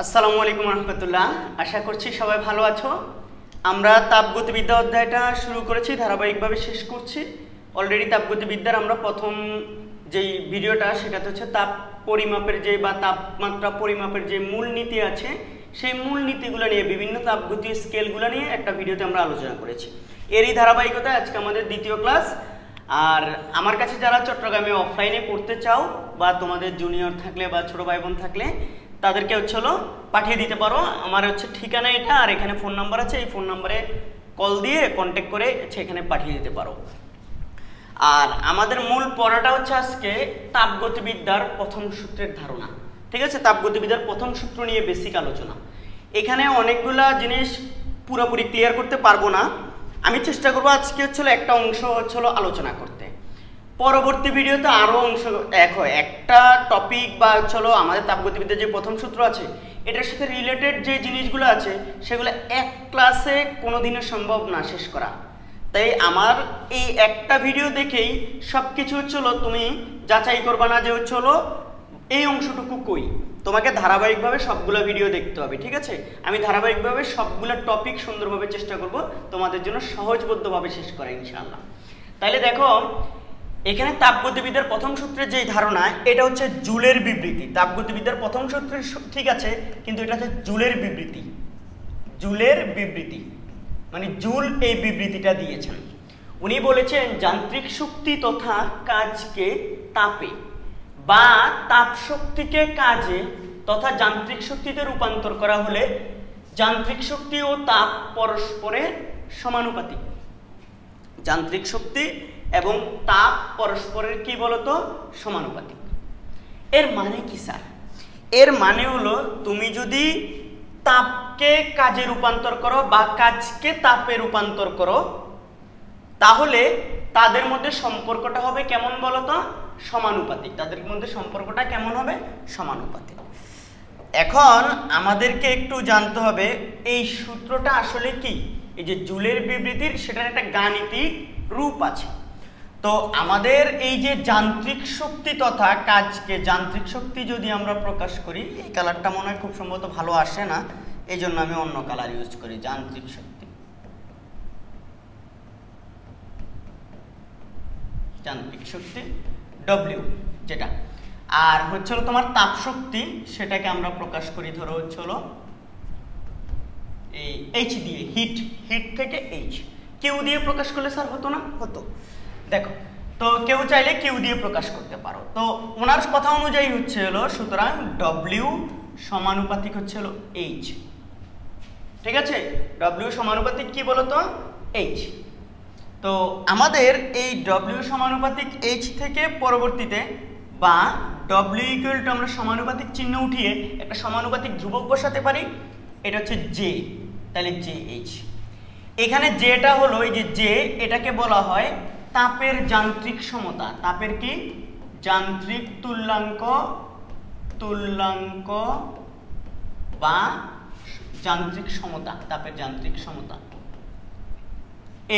আসসালামু আলাইকুম রহমতুল্লাহ। আশা করছি সবাই ভালো আছো। আমরা তাপগতিবিদ্যা অধ্যায়টা শুরু করেছি, ধারাবাহিকভাবে শেষ করছি। অলরেডি তাপগতিবিদ্যার আমরা প্রথম যেই ভিডিওটা সেটাতে হচ্ছে তাপ পরিমাপের যে বা তাপমাত্রা পরিমাপের যে মূলনীতি আছে সেই মূলনীতিগুলো নিয়ে বিভিন্ন তাপগতীয় স্কেলগুলো নিয়ে একটা ভিডিওতে আমরা আলোচনা করেছি। এরই ধারাবাহিকতায় আজকে আমাদের দ্বিতীয় ক্লাস। আর আমার কাছে যারা চট্টগ্রামে অফলাইনে পড়তে চাও বা তোমাদের জুনিয়র থাকলে বা ছোটো ভাই বোন থাকলে তাদেরকে পাঠিয়ে দিতে পারো। আমার ঠিকানা এটা, আর এখানে ফোন নাম্বার আছে, এই ফোন নাম্বারে কল দিয়ে কন্ট্যাক্ট করে এখানে পাঠিয়ে দিতে পারো। আর আমাদের মূল পড়াটা আজকে তাপগতিবিদ্যার প্রথম সূত্রের ধারণা। ঠিক আছে, তাপগতিবিদ্যার প্রথম সূত্র নিয়ে বেসিক আলোচনা। এখানে অনেকগুলা জিনিস পুরোপুরি ক্লিয়ার করতে পারবো না, আমি চেষ্টা করবো আজকে একটা অংশ আলোচনা করতে। পরবর্তী ভিডিওতে আরও অংশ একটা টপিক বা আমাদের তাপগতিবিদ্যার যে প্রথম সূত্র আছে এটার সাথে রিলেটেড যে জিনিসগুলো আছে সেগুলো এক ক্লাসে কোনোদিনও সম্ভব না শেষ করা। তাই আমার এই একটা ভিডিও দেখেই সব কিছু তুমি যাচাই করবা না যে এই অংশটুকু কই। তোমাকে ধারাবাহিকভাবে সবগুলো ভিডিও দেখতে হবে। ঠিক আছে, আমি ধারাবাহিকভাবে সবগুলো টপিক সুন্দরভাবে চেষ্টা করব তোমাদের জন্য সহজবোধ্যভাবে শেষ করা ইনশাআল্লাহ। তাহলে দেখো, এখানে তাপগতিবিদ্যার প্রথম সূত্রের যে ধারণা এটা জুলের বিবৃতি। তাপগতিবিদ্যার প্রথম সূত্রের ঠিক আছে, কিন্তু এটা জুলের বিবৃতি। জুলের বিবৃতি মানে জুল এই বিবৃতিটা দিয়েছেন। উনি বলেছেন যান্ত্রিক শক্তি তথা কাজকে তাপে বা তাপ শক্তিকে কাজে তথা যান্ত্রিক শক্তিতে রূপান্তর করা হলে যান্ত্রিক শক্তি ও তাপ পরস্পরের সমানুপাতিক। যান্ত্রিক শক্তি এবং তাপ পরস্পরের কি বলতো সমানুপাতিক। এর মানে কি স্যার? এর মানে হলো তুমি যদি তাপকে কাজে রূপান্তর করো বা কাজকে তাপে রূপান্তর করো তাহলে তাদের মধ্যে সম্পর্কটা হবে কেমন বলতো? সমানুপাতিক। তাদের মধ্যে সম্পর্কটা কেমন হবে? সমানুপাতিক। এখন আমাদেরকে একটু জানতে হবে এই সূত্রটা আসলে কি। এই যে জুলের বিবৃতির সেটার একটা গাণিতিক রূপ আছে। তো আমাদের এই যে যান্ত্রিক শক্তি তথা কাজকে যান্ত্রিক শক্তি যদি আমরা প্রকাশ করি, এই কালারটা মনে হয় খুব সম্ভবত ভালো আসে না, এই জন্য আমি অন্য কালার ইউজ করি। যান্ত্রিক শক্তি, যান্ত্রিক শক্তি ডব্লিউ যেটা, আর তোমার তাপ শক্তি সেটাকে আমরা প্রকাশ করি ধরো এই এইচ দিয়ে, হিট, হিট থেকে এইচ। কিউ দিয়ে প্রকাশ করলে স্যার হতো না? হতো। দেখো, তো কেউ চাইলে কিউ দিয়ে প্রকাশ করতে পারো। তো ওনার কথা অনুযায়ী সুতরাং ডব্লিউ সমানুপাতিক এইচ। ঠিক আছে, ডব্লিউ সমানুপাতিক কি বলতো? এইচ। তো আমাদের এই ডব্লিউ সমানুপাতিক এইচ থেকে পরবর্তীতে বা ডব্লিউ ইকুয়াল টু আমরা সমানুপাতিক চিহ্ন উঠিয়ে একটা সমানুপাতিক ধ্রুবক বসাতে পারি, এটা জে। তাহলে জে এইচ। এখানে যেটা হলো এই যে জে, এটাকে বলা হয় তাপের যান্ত্রিক সমতা। তাপের কি? যান্ত্রিক তুল্যাঙ্ক, তুল্যাঙ্ক বা যান্ত্রিক সমতা, তাপের যান্ত্রিক সমতা,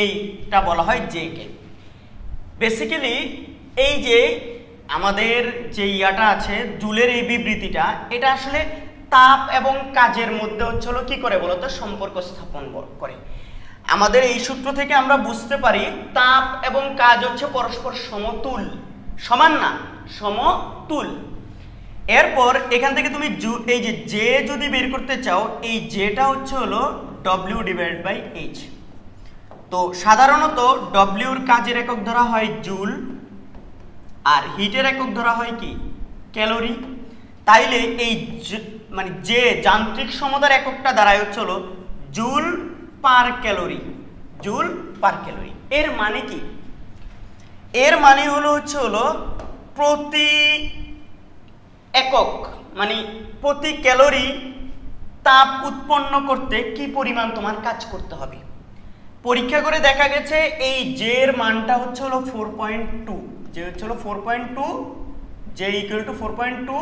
এইটা বলা হয় জে কে। বেসিক্যালি এই যে আমাদের যে ইয়াটা আছে জুলের এই বিবৃতিটা, এটা আসলে তাপ এবং কাজের মধ্যে কি করে বলতো সম্পর্ক স্থাপন করে। আমাদের এই সূত্র থেকে আমরা বুঝতে পারি তাপ এবং কাজ পরস্পর সমতুল, সমান না, সমতুল। এরপর এখান থেকে তুমি এই যে জে যদি বের করতে চাও, এই জেটা হলো ডব্লিউ ডিভাইড বাই এইচ। তো সাধারণত ডব্লিউর কাজের একক ধরা হয় জুল আর হিটের একক ধরা হয় কি? ক্যালোরি। তাইলে এই মানে যে যান্ত্রিক সমতার এককটা দাঁড়ায় joule per calorie, joule per calorie. এর মানে কি? এর মানে হলো প্রতি একক মানে প্রতি ক্যালোরি তাপ উৎপন্ন করতে কি পরিমাণ তোমার কাজ করতে হবে। পরীক্ষা করে দেখা গেছে এই জে এর মানটা 4.2, যে 4.2, J equal to 4.2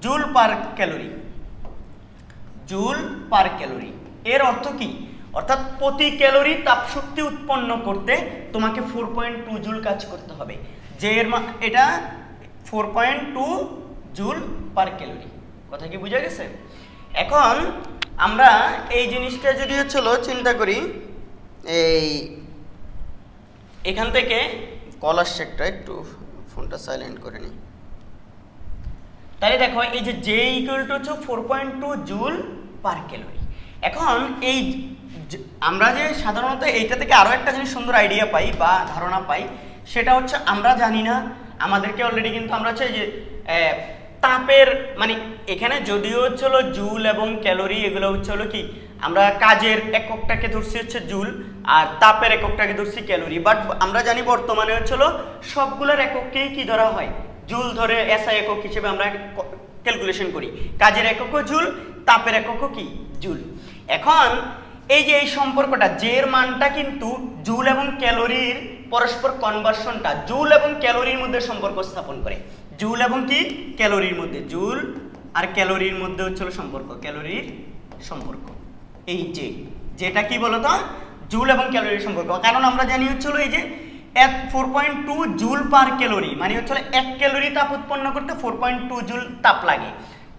joule per calorie, joule per calorie. এর অর্থ কি? অর্থাৎ প্রতি ক্যালোরি তাপ শক্তি উৎপন্ন করতে তোমাকে 4.2 জুল কাজ করতে হবে। যে এর এটা 4.2 জুল পার ক্যালোরি। কথা কি বুঝা গেছে? এখন আমরা এই জিনিসটা যদি হচ্ছিল চিন্তা করি, এই এখান থেকে কল আসছে একটা, একটু ফোনটা সাইলেন্ট করে নিই। তাহলে দেখো এই যে J ইকুয়াল টু হচ্ছে 4.2 জুল পার ক্যালোরি। এখন এই আমরা যে সাধারণত এইটা থেকে আরও একটা জিনিস সুন্দর আইডিয়া পাই বা ধারণা পাই, সেটা হচ্ছে আমরা জানি না, আমাদেরকে অলরেডি কিন্তু আমরা হচ্ছে যে তাপের মানে এখানে যদিও হচ্ছিল জুল এবং ক্যালোরি এগুলো হচ্ছিল কি, আমরা কাজের এককটাকে ধরছি হচ্ছে জুল আর তাপের এককটাকে ধরছি ক্যালোরি, বাট আমরা জানি বর্তমানে হচ্ছিল সবগুলোর একককেই কি ধরা হয়, জুল ধরে এসআই একক হিসেবে আমরা ক্যালকুলেশন করি। কাজের এককও জুল, তাপের এককও কি জুল। এখন এই যে এই সম্পর্কটা জের মানটা কিন্তু জুল এবং ক্যালোরির পরস্পর কনভার্সনটা জুল এবং ক্যালোরির মধ্যে সম্পর্ক স্থাপন করে। জুল এবং কি ক্যালোরির মধ্যে, জুল আর ক্যালোরির মধ্যে হচ্ছিল সম্পর্ক, ক্যালোরির সম্পর্ক। এই যেটা কি বলতো জুল এবং ক্যালোরির সম্পর্ক, কারণ আমরা জানি হচ্ছিল এই যে 4.2 জুল পার ক্যালোরি মানে হচ্ছিল 1 ক্যালোরি তাপ উৎপন্ন করতে 4.2 জুল তাপ লাগে।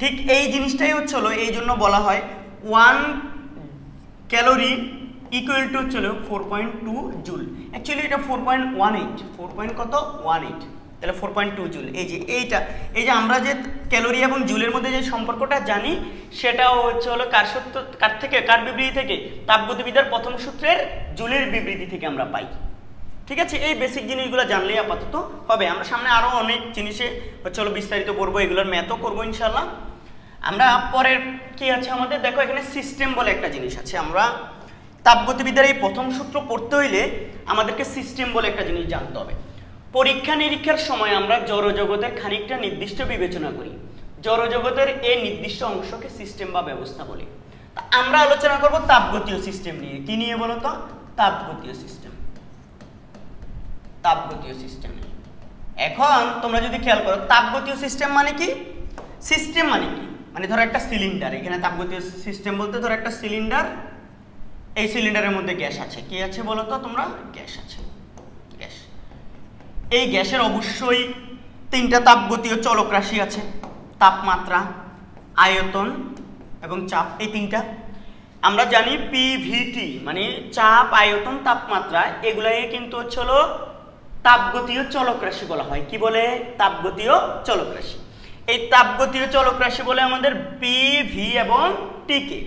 ঠিক এই জিনিসটাই হচ্ছিল, এই জন্য বলা হয় 1 ক্যালোরি ইকুয়াল টু হচ্ছিল 4.2 জুল। অ্যাকচুয়ালি এটা 4.18 কত 18, তাহলে 4.2 জুল। এই যে এই যে আমরা যে ক্যালোরি এবং জুলের মধ্যে যে সম্পর্কটা জানি, সেটাও হচ্ছে হলো কার সূত্র, কার বিবৃতি থেকে, তাপগতিবিদ্যার প্রথম সূত্রের জুলের বিবৃতি থেকে আমরা পাই। ঠিক আছে, এই বেসিক জিনিসগুলো জানলেই আপাতত হবে। আমরা সামনে আরও অনেক জিনিসে হচ্ছে হলো বিস্তারিত পড়বো, এগুলোর ম্যাথও করবো ইনশাল্লাহ। আমরা পরের কি আছে আমাদের, দেখো এখানে সিস্টেম বলে একটা জিনিস আছে। আমরা তাপগতিবিদ্যার এই প্রথম সূত্র পড়তে হইলে আমাদেরকে সিস্টেম বলে একটা জিনিস জানতে হবে। পরীক্ষা নিরীক্ষার সময় আমরা জড়জগতের খানিকটা নির্দিষ্ট বিবেচনা করি, জড়জগতের এই নির্দিষ্ট অংশকে সিস্টেম বা ব্যবস্থা বলি। আমরা আলোচনা করব তাপগতীয় সিস্টেম নিয়ে। কি নিয়ে বলো তো? তাপগতীয় সিস্টেম, তাপগতীয় সিস্টেম। এখন তোমরা যদি খেয়াল করো তাপগতীয় সিস্টেম মানে কি, সিস্টেম মানে কি, মানে ধরো একটা সিলিন্ডার, এখানে তাপগতীয় সিস্টেম বলতে ধরো একটা সিলিন্ডার, এই সিলিন্ডারের মধ্যে গ্যাস আছে। কি আছে বলো তো তোমরা? গ্যাস আছে, গ্যাস। এই গ্যাসের অবশ্যই 3টা তাপগতীয় চলক রাশি আছে, তাপমাত্রা, আয়তন এবং চাপ, এই 3টা। আমরা জানি পিভিটি মানে চাপ, আয়তন, তাপমাত্রা, এগুলাই কিন্তু হচ্ছে হলো তাপগতীয় চলক রাশি বলা হয়। কি বলে? তাপগতীয় চলক রাশি। এই তাপগতীয় চলক রাশি বলে আমাদের পি, ভি এবং টি কে।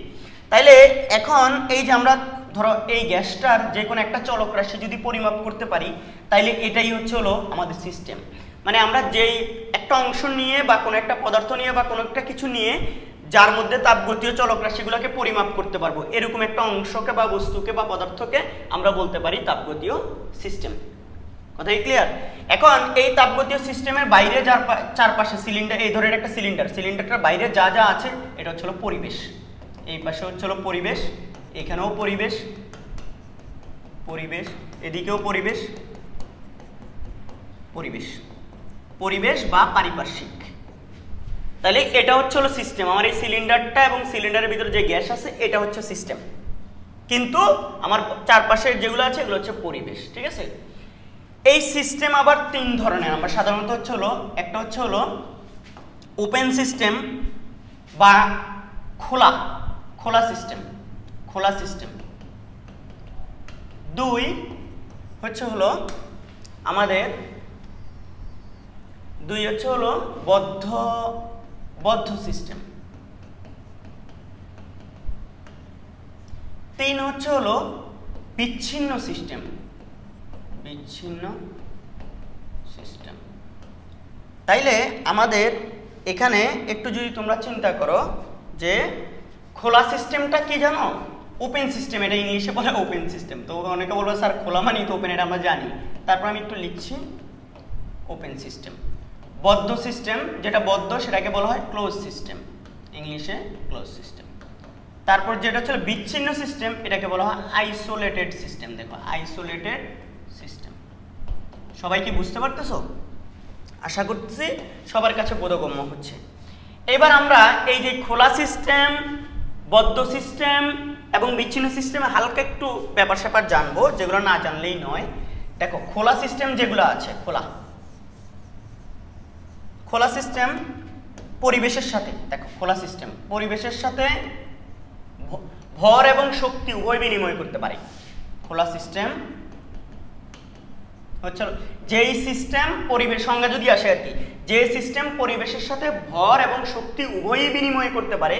তাইলে এখন এই যে আমরা ধরো এই গ্যাসটার যে কোনো একটা চলক রাশি যদি পরিমাপ করতে পারি, তাইলে এটাই হচ্ছে হলো আমাদের সিস্টেম। মানে আমরা যেই একটা অংশ নিয়ে বা কোনো একটা পদার্থ নিয়ে বা কোনো একটা কিছু নিয়ে যার মধ্যে তাপগতীয় চলক রাশিগুলোকে পরিমাপ করতে পারবো, এরকম একটা অংশকে বা বস্তুকে বা পদার্থকে আমরা বলতে পারি তাপগতীয় সিস্টেম। কথাই ক্লিয়ার? এখন এই তাপগতীয় সিস্টেমের বাইরে যার চারপাশে সিলিন্ডার, এই ধরনের একটা সিলিন্ডার, সিলিন্ডারটার বাইরে যা যা আছে এটা হচ্ছে হলো পরিবেশ। এই পাশে হচ্ছে হলো পরিবেশ, এখানেও পরিবেশ, পরিবেশ, এদিকেও পরিবেশ, পরিবেশ, পরিবেশ বা পারিপার্শ্বিক। তাহলে এটা হচ্ছে হলো সিস্টেম। আমার এই সিলিন্ডারটা এবং সিলিন্ডারের ভিতরে যে গ্যাস আছে এটা হচ্ছে সিস্টেম, কিন্তু আমার চারপাশের যেগুলো আছে এগুলো হচ্ছে পরিবেশ। ঠিক আছে? এই সিস্টেম আবার 3 ধরনের। আমরা সাধারণত হচ্ছে হলো একটা হচ্ছে হলো ওপেন সিস্টেম বা খোলা, খোলা সিস্টেম, খোলা সিস্টেম। 2 হচ্ছে হলো আমাদের, 2 হচ্ছে হলো বদ্ধ, বদ্ধ সিস্টেম। 3 হচ্ছে হলো বিচ্ছিন্ন সিস্টেম, বিচ্ছিন্ন সিস্টেম। তাইলে আমাদের এখানে একটু যদি তোমরা চিন্তা করো যে খোলা সিস্টেমটা কি জানো? ওপেন সিস্টেম, এটা ইংলিশে বলে ওপেন সিস্টেম। তো অনেকে বলবে স্যার খোলা মানে তো ওপেন, এটা আমরা জানি। তারপর আমি একটু লিখছি ওপেন সিস্টেম। বদ্ধ সিস্টেম, যেটা বদ্ধ সেটাকে বলা হয় ক্লোজ সিস্টেম, ইংলিশে ক্লোজ সিস্টেম। তারপর যেটা হচ্ছে বিচ্ছিন্ন সিস্টেম, এটাকে বলা হয় আইসোলেটেড সিস্টেম। দেখো আইসোলেটেড সিস্টেম। সবাই কি বুঝতে পারতেছো? আশা করতেছি সবার কাছে বোধগম্য হচ্ছে। এবার আমরা এই যে খোলা সিস্টেম, বদ্ধ সিস্টেম এবং বিচ্ছিন্ন সিস্টেমে হালকা একটু ব্যাপার স্যাপার জানবো, যেগুলো না জানলেই নয়। দেখো খোলা সিস্টেম যেগুলো আছে, খোলা, খোলা সিস্টেম পরিবেশের সাথে, দেখো খোলা সিস্টেম পরিবেশের সাথে ভর এবং শক্তি উভয় বিনিময় করতে পারে। খোলা সিস্টেম হচ্ছে যেই সিস্টেম পরিবেশ সংজ্ঞা যদি আসে আর কি, যে সিস্টেম পরিবেশের সাথে ভর এবং শক্তি উভয়ই বিনিময় করতে পারে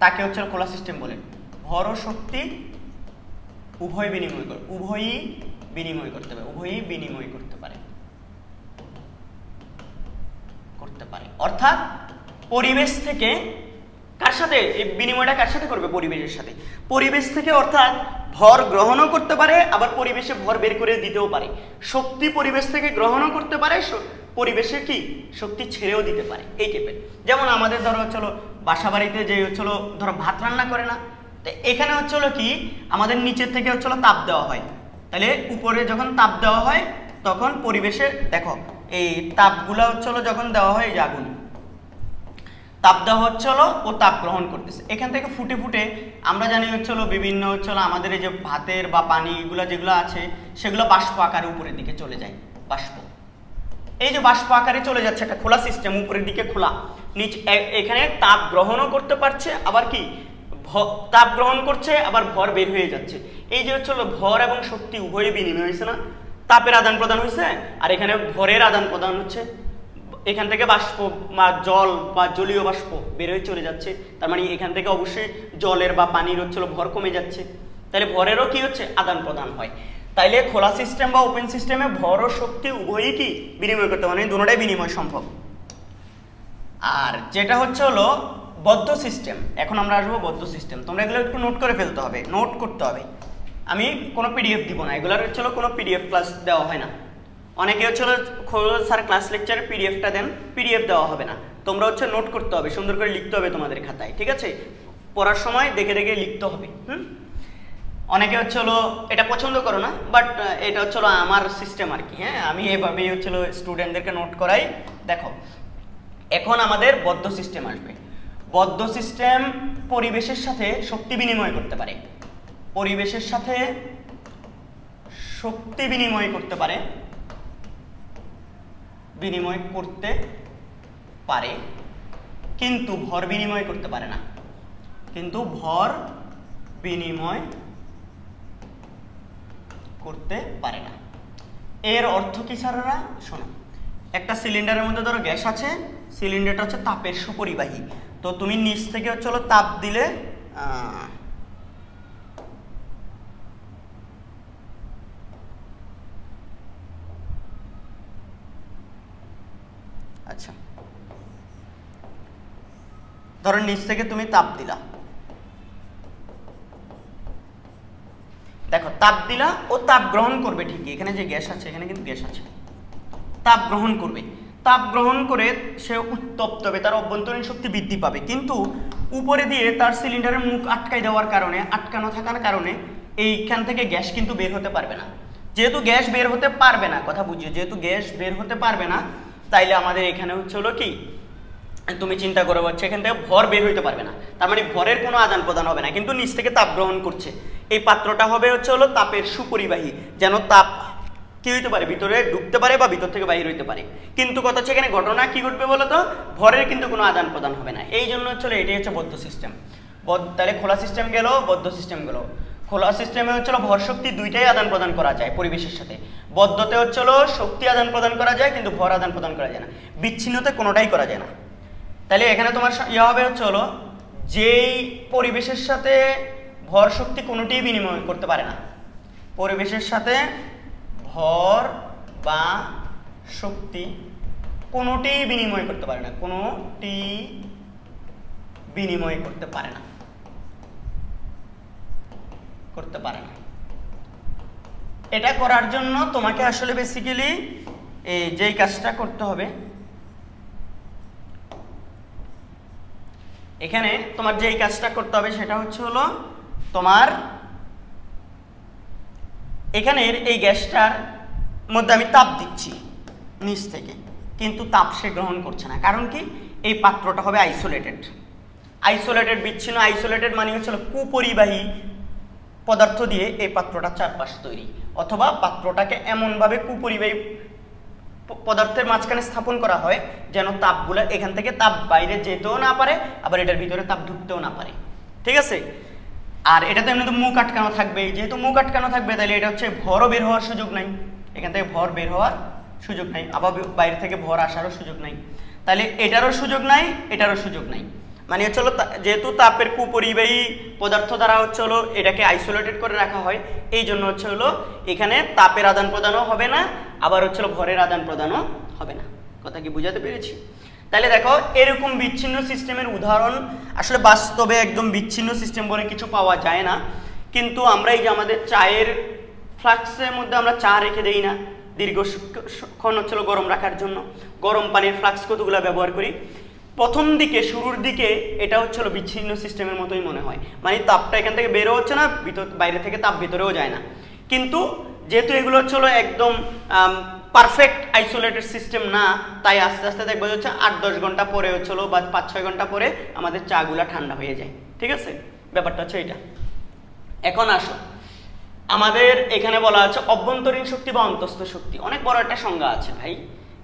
তাকে হচ্ছে খোলা সিস্টেম বলে। ভর ও শক্তি উভয়ই বিনিময় করতে পারে অর্থাৎ পরিবেশ থেকে কার সাথে এই বিনিময়টা কার সাথে করবে? পরিবেশের সাথে। পরিবেশ থেকে অর্থাৎ ভর গ্রহণও করতে পারে, আবার পরিবেশে ভর বের করে দিতেও পারে। শক্তি পরিবেশ থেকে গ্রহণও করতে পারে, পরিবেশে কি শক্তি ছেড়েও দিতে পারে। এই টাইপের, যেমন আমাদের ধরো চলো বাসা বাড়িতে যে হচ্ছিল ধরো ভাত রান্না করে না, তো এখানে হচ্ছিল কি আমাদের নিচের থেকে হচ্ছিল তাপ দেওয়া হয়, তাহলে উপরে যখন তাপ দেওয়া হয় তখন পরিবেশে দেখো এই তাপগুলো হচ্ছিল যখন দেওয়া হয় এই যে আগুন তাপ দেওয়া হচ্ছিল ও তাপ গ্রহণ করতেছে, এখান থেকে ফুটে ফুটে আমরা জানি হচ্ছিল বিভিন্ন হচ্ছিল আমাদের এই যে ভাতের বা পানিগুলো যেগুলো আছে সেগুলো বাষ্প আকারে উপরের দিকে চলে যায়। বাষ্প, এই যে বাষ্প আকারে চলে যাচ্ছে, একটা খোলা সিস্টেম, উপরের দিকে খোলা, নিচে এখানে তাপ গ্রহণও করতে পারছে, আবার কি তাপ গ্রহণ করছে, আবার ভর বের হয়ে যাচ্ছে। এই যে হচ্ছিল ভর এবং শক্তি উভয়ই বিনিময় হয়েছে না, তাপের আদান প্রদান হয়েছে, আর এখানে ভরের আদান প্রদান হচ্ছে। এখান থেকে বাষ্প বা জল বা জলীয় বাষ্প বের হয়ে চলে যাচ্ছে, তার মানে এখান থেকে অবশ্যই জলের বা পানির হচ্ছিল ভর কমে যাচ্ছে, তাহলে ভরেরও কি হচ্ছে আদান প্রদান হয়। তাইলে খোলা সিস্টেম বা ওপেন সিস্টেমে ভর ও শক্তি উভয়ই কি বিনিময় করতে মানে দুটোটাই বিনিময় সম্ভব। আর যেটা হচ্ছে হলো বদ্ধ সিস্টেম, এখন আমরা আসবো বদ্ধ সিস্টেম। তোমরা এগুলো একটু নোট করে ফেলতে হবে, নোট করতে হবে। আমি কোনো পিডিএফ দিব না, এগুলোর হচ্ছিল কোনো পিডিএফ ক্লাস দেওয়া হয় না। অনেকে হচ্ছিল স্যার ক্লাস লেকচারে পিডিএফটা দেন, পিডিএফ দেওয়া হবে না, তোমরা হচ্ছে নোট করতে হবে, সুন্দর করে লিখতে হবে তোমাদের খাতায়, ঠিক আছে? পড়ার সময় দেখে দেখে লিখতে হবে। অনেকে হচ্ছে হলো এটা পছন্দ করো না, বাট এটা হচ্ছে হলো আমার সিস্টেম আর কি। হ্যাঁ, আমি এভাবেই হচ্ছে হলো স্টুডেন্টদেরকে নোট করাই। দেখো এখন আমাদের বদ্ধ সিস্টেম আসবে। বদ্ধ সিস্টেম পরিবেশের সাথে শক্তি বিনিময় করতে পারে, পরিবেশের সাথে শক্তি বিনিময় করতে পারে, কিন্তু ভর বিনিময় করতে পারে না, এর অর্থ কি স্যারেরা? শোনো, একটা সিলিন্ডারের মধ্যে ধরো গ্যাস আছে, সিলিন্ডারটা হচ্ছে তাপের সুপরিবাহী, তো তুমি নিচ থেকে হচ্ছে তাপ দিলে আচ্ছা ধরো নিচ থেকে তুমি তাপ দিলা, দেখো তাপ দিলা ও তাপ গ্রহণ করবে ঠিকই, এখানে যে গ্যাস আছে এখানে কিন্তু গ্যাস আছে, তাপ গ্রহণ করবে, তাপ গ্রহণ করে সে উত্তপ্ত হবে, তার অভ্যন্তরীণ শক্তি বৃদ্ধি পাবে, কিন্তু উপরে দিয়ে তার সিলিন্ডারের মুখ আটকাই দেওয়ার কারণে, আটকানো থাকার কারণে এইখান থেকে গ্যাস কিন্তু বের হতে পারবে না। যেহেতু গ্যাস বের হতে পারবে না, কথা বুঝিও, যেহেতু গ্যাস বের হতে পারবে না, তাইলে আমাদের এখানে হচ্ছে হলো কি তুমি চিন্তা করে পাচ্ছ এখান থেকে ভর বের হইতে পারবে না, তার মানে ভরের কোনো আদান প্রদান হবে না, কিন্তু নিচ থেকে তাপ গ্রহণ করছে। এই পাত্রটা হবে হচ্ছে হলো তাপের সুপরিবাহী, যেন তাপ কি হইতে পারে ভিতরে ঢুকতে পারে বা ভিতর থেকে বাইরে হইতে পারে। কিন্তু কথা হচ্ছে এখানে ঘটনা কি ঘটবে বলো তো, ভরের কিন্তু কোনো আদান প্রদান হবে না। এই জন্য হচ্ছে এটাই হচ্ছে বদ্ধ সিস্টেম। তাহলে খোলা সিস্টেম গেল, বদ্ধ সিস্টেম গেল। খোলা সিস্টেমে হচ্ছিল ভর শক্তি দুইটাই আদান প্রদান করা যায় পরিবেশের সাথে, বদ্ধতে হচ্ছিল শক্তি আদান প্রদান করা যায় কিন্তু ভর আদান প্রদান করা যায় না, বিচ্ছিন্নতে কোনোটাই করা যায় না। তাহলে এখানে তোমার ইয়ে হবে হচ্ছে হলো যেই পরিবেশের সাথে ভর শক্তি কোনোটিই বিনিময় করতে পারে না, পরিবেশের সাথে ভর বা শক্তি কোনোটিই বিনিময় করতে পারে না, কোনোটি বিনিময় করতে পারে না, এটা করার জন্য তোমাকে আসলে বেসিক্যালি যেই কাজটা করতে হবে, এখানে তোমার যেই কাজটা করতে হবে সেটা হচ্ছে হলো তোমার এখানের এই গ্যাসটার মধ্যে আমি তাপ দিচ্ছি নিচ থেকে, কিন্তু তাপ সে গ্রহণ করছে না, কারণ কি এই পাত্রটা হবে আইসোলেটেড বিচ্ছিন্ন, আইসোলেটেড মানে হচ্ছে কুপরিবাহী পদার্থ দিয়ে এই পাত্রটা চারপাশ তৈরি, অথবা পাত্রটাকে এমনভাবে কুপরিবাহী পদার্থের মাঝখানে স্থাপন করা হয় যেন তাপগুলো এখান থেকে তাপ বাইরে যেতেও না পারে, আবার এটার ভিতরে তাপ ঢুকতেও না পারে। ঠিক আছে, আর এটা তো এমনি তো মুখ আটকানো থাকবে, যেহেতু মুখ আটকানো থাকবে তাহলে এটা হচ্ছে ভরও বের হওয়ার সুযোগ নাই, এখান থেকে ভর বের হওয়ার সুযোগ নাই, আবার বাইরে থেকে ভর আসারও সুযোগ নাই, তাহলে এটারও সুযোগ নাই, এটারও সুযোগ নাই। মানে হচ্ছে হলো যেহেতু তাপের কুপরিবাহী পদার্থ দ্বারা হচ্ছে হলো এটাকে আইসোলেটেড করে রাখা হয়, এই জন্য হচ্ছে হলো এখানে তাপের আদান প্রদানও হবে না, আবার হচ্ছে হলো ভরের আদান প্রদানও হবে না। কথা কি বুঝাতে পেরেছি? তাহলে দেখো এরকম বিচ্ছিন্ন সিস্টেমের উদাহরণ আসলে বাস্তবে একদম বিচ্ছিন্ন সিস্টেম বলে কিছু পাওয়া যায় না, কিন্তু আমরা এই যে আমাদের চায়ের ফ্লাক্সের মধ্যে আমরা চা রেখে দেই না দীর্ঘক্ষণ হচ্ছিল গরম রাখার জন্য, গরম পানির ফ্লাক্স কতগুলো ব্যবহার করি, প্রথম দিকে শুরুর দিকে এটা হচ্ছিল বিচ্ছিন্ন সিস্টেমের মতোই মনে হয়, মানে তাপটা এখান থেকে বেরো হচ্ছে না, বাইরে থেকে তাপ ভিতরেও যায় না, কিন্তু যেহেতু এগুলো হচ্ছিল একদম পারফেক্ট আইসোলেটেড সিস্টেম না, তাই আস্তে আস্তে দেখবো হচ্ছে 8-10 ঘন্টা পরে হচ্ছিল বা 5-6 ঘন্টা পরে আমাদের চাগুলা ঠান্ডা হয়ে যায়। ঠিক আছে, ব্যাপারটা হচ্ছে এটা। এখন আসো, আমাদের এখানে বলা আছে অভ্যন্তরীণ শক্তি বা অন্তঃস্থ শক্তি, অনেক বড় একটা সংজ্ঞা আছে ভাই,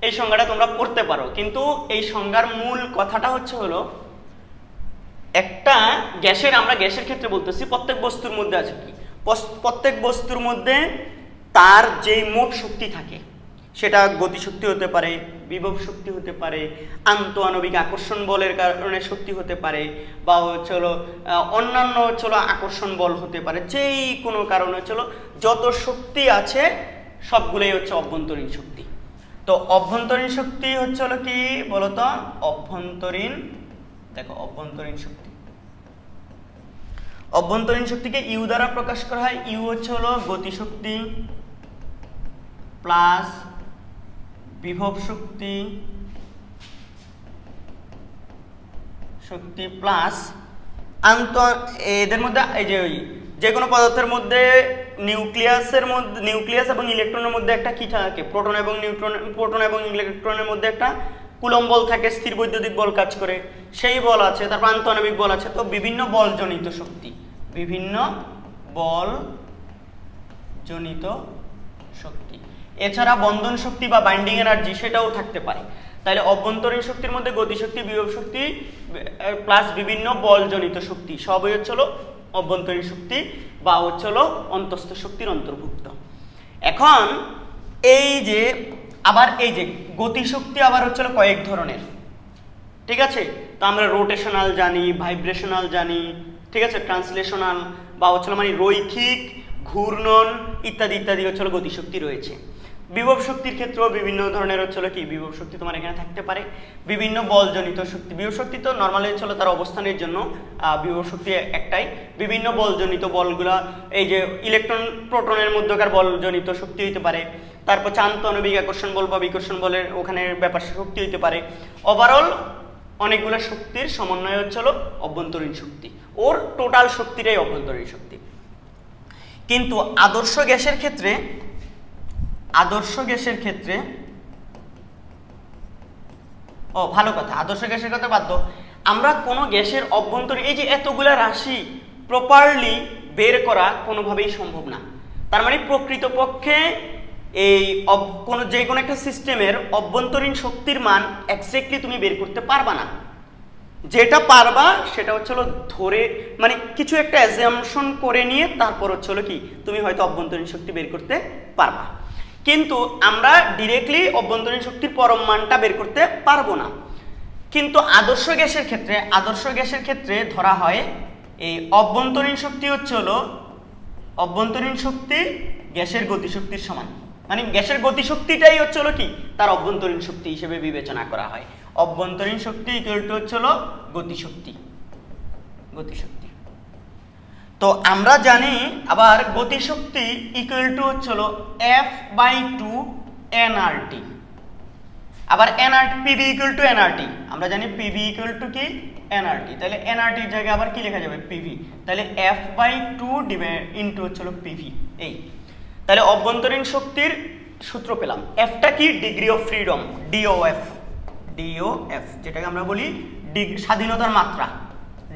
এই সংজ্ঞাটা তোমরা পড়তে পারো, কিন্তু এই সংজ্ঞার মূল কথাটা হচ্ছে হলো একটা গ্যাসের, আমরা গ্যাসের ক্ষেত্রে বলতেছি প্রত্যেক বস্তুর মধ্যে আছে কি, প্রত্যেক বস্তুর মধ্যে তার যেই মোট শক্তি থাকে সেটা গতিশক্তি হতে পারে, বিভব শক্তি হতে পারে, আন্তঃআণবিক আকর্ষণ বলের কারণে শক্তি হতে পারে, বা হচ্ছে হলো অন্যান্য হচ্ছে হলো আকর্ষণ বল হতে পারে, যেই কোনো কারণে হচ্ছে হলো যত শক্তি আছে সবগুলোই হচ্ছে অভ্যন্তরীণ শক্তি। তো অভ্যন্তরীণ শক্তি হচ্ছে হলো কি বলতো, অভ্যন্তরীণ, দেখো অভ্যন্তরীণ শক্তি, অভ্যন্তরীণ শক্তিকে ইউ দ্বারা প্রকাশ করা হয়। ইউ হচ্ছে হলো গতিশক্তি প্লাস বিভব শক্তি প্লাস এদের মধ্যে এই যে কোনো পদার্থের মধ্যে নিউক্লিয়াস এবং ইলেকট্রনের মধ্যে একটা কি থাকে, প্রোটন এবং ইলেকট্রনের মধ্যে একটা কুলম্ব বল থাকে, স্থির বৈদ্যুতিক বল কাজ করে, সেই বল আছে, তারপর আন্তঃআণবিক বল আছে। তো বিভিন্ন বলজনিত শক্তি, বিভিন্ন বলজনিত শক্তি, এছাড়া বন্ধন শক্তি বা বাইন্ডিং এনার্জি সেটাও থাকতে পারে। তাহলে অভ্যন্তরীণ শক্তির মধ্যে গতিশক্তি, বিভব শক্তি প্লাস বিভিন্ন বলজনিত শক্তি সবই হচ্ছে হলো অভ্যন্তরীণ শক্তি বা হচ্ছে হলো অন্তঃস্থ শক্তির অন্তর্ভুক্ত। এখন এই যে আবার এই যে গতিশক্তি আবার হচ্ছে হলো কয়েক ধরনের, ঠিক আছে, তো আমরা রোটেশনাল জানি, ভাইব্রেশনাল জানি, ঠিক আছে, ট্রান্সলেশনাল বা হচ্ছে মানে রৈখিক, ঘূর্ণন ইত্যাদি ইত্যাদি হচ্ছে হলো গতিশক্তি রয়েছে। বিভব শক্তির ক্ষেত্রেও বিভিন্ন ধরনের হচ্ছে কি বিভব শক্তি তোমার এখানে থাকতে পারে। বিভিন্ন বলজনিত শক্তি, বিভব শক্তি তো নর্মালি হচ্ছে তার অবস্থানের জন্য বিভব শক্তি একটাই, বিভিন্ন বলজনিত বলগুলা এই যে ইলেকট্রন প্রোটনের মধ্যকার বলজনিত শক্তি হইতে পারে, তারপর আন্তঃআণবিক আকর্ষণ বল বা বিকর্ষণ বলের ওখানে ব্যাপার শক্তি হইতে পারে। ওভারঅল অনেকগুলো শক্তির সমন্বয় হচ্ছে হলো অভ্যন্তরীণ শক্তি, ওর টোটাল শক্তিটাই অভ্যন্তরীণ শক্তি। কিন্তু আদর্শ গ্যাসের ক্ষেত্রে ভালো কথা, আদর্শ গ্যাসের কথা বাদ দাও, আমরা কোনো গ্যাসের অভ্যন্তরীণ এই যে এতগুলা রাশি প্রপারলি বের করা কোনোভাবেই সম্ভব না। তার মানে প্রকৃতপক্ষে এই যে কোনো একটা সিস্টেমের অভ্যন্তরীণ শক্তির মান এক্স্যাক্টলি তুমি বের করতে পারবা না। যেটা পারবা সেটা হচ্ছে হলো ধরে, মানে কিছু একটা অ্যাজাম্পশন করে নিয়ে তারপর হচ্ছে হলো কি তুমি হয়তো অভ্যন্তরীণ শক্তি বের করতে পারবা, কিন্তু আমরা ডিরেক্টলি অভ্যন্তরীণ শক্তির পরম মানটা বের করতে পারবো না। কিন্তু আদর্শ গ্যাসের ক্ষেত্রে ধরা হয় এই অভ্যন্তরীণ শক্তি হচ্ছে হলো অভ্যন্তরীণ শক্তি গ্যাসের গতিশক্তির সমান, মানে গ্যাসের গতিশক্তিটাই হচ্ছে হলো কি তার অভ্যন্তরীণ শক্তি হিসেবে বিবেচনা করা হয়। অভ্যন্তরীণ শক্তি ইকুয়াল টু হচ্ছে হলো গতিশক্তি। তো আমরা জানি আবার গতিশক্তি ইকুয়াল টু হচ্ছে হলো F/2 nRT, আবার পিভি ইকুয়াল টু nRT, আমরা জানি পিভি ইকুয়াল টু কি nRT, তাহলে nRT এর জায়গায় আবার কি লেখা যাবে পিভি, তাহলে F/2 ইনটু হচ্ছে হলো পিভি। এই তাহলে অভ্যন্তরীণ শক্তির সূত্র পেলাম। এফটা কি ডিগ্রি অফ ফ্রিডম, DOF, যেটাকে আমরা বলি স্বাধীনতার মাত্রা,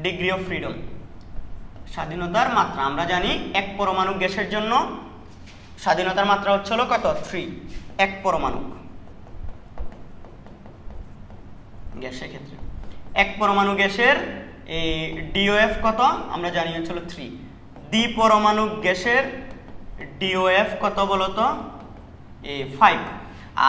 ডিগ্রি অফ ফ্রিডম, স্বাধীনতার মাত্রা। আমরা জানি এক পরমাণু গ্যাসের জন্য স্বাধীনতার মাত্রা হচ্ছে হলো কত 3, এক পরমাণু গ্যাসের ক্ষেত্রে এক পরমাণু গ্যাসের এই DOF কত আমরা জানি হলো 3, দ্বি পরমাণু গ্যাসের DOF কত বলতো 5,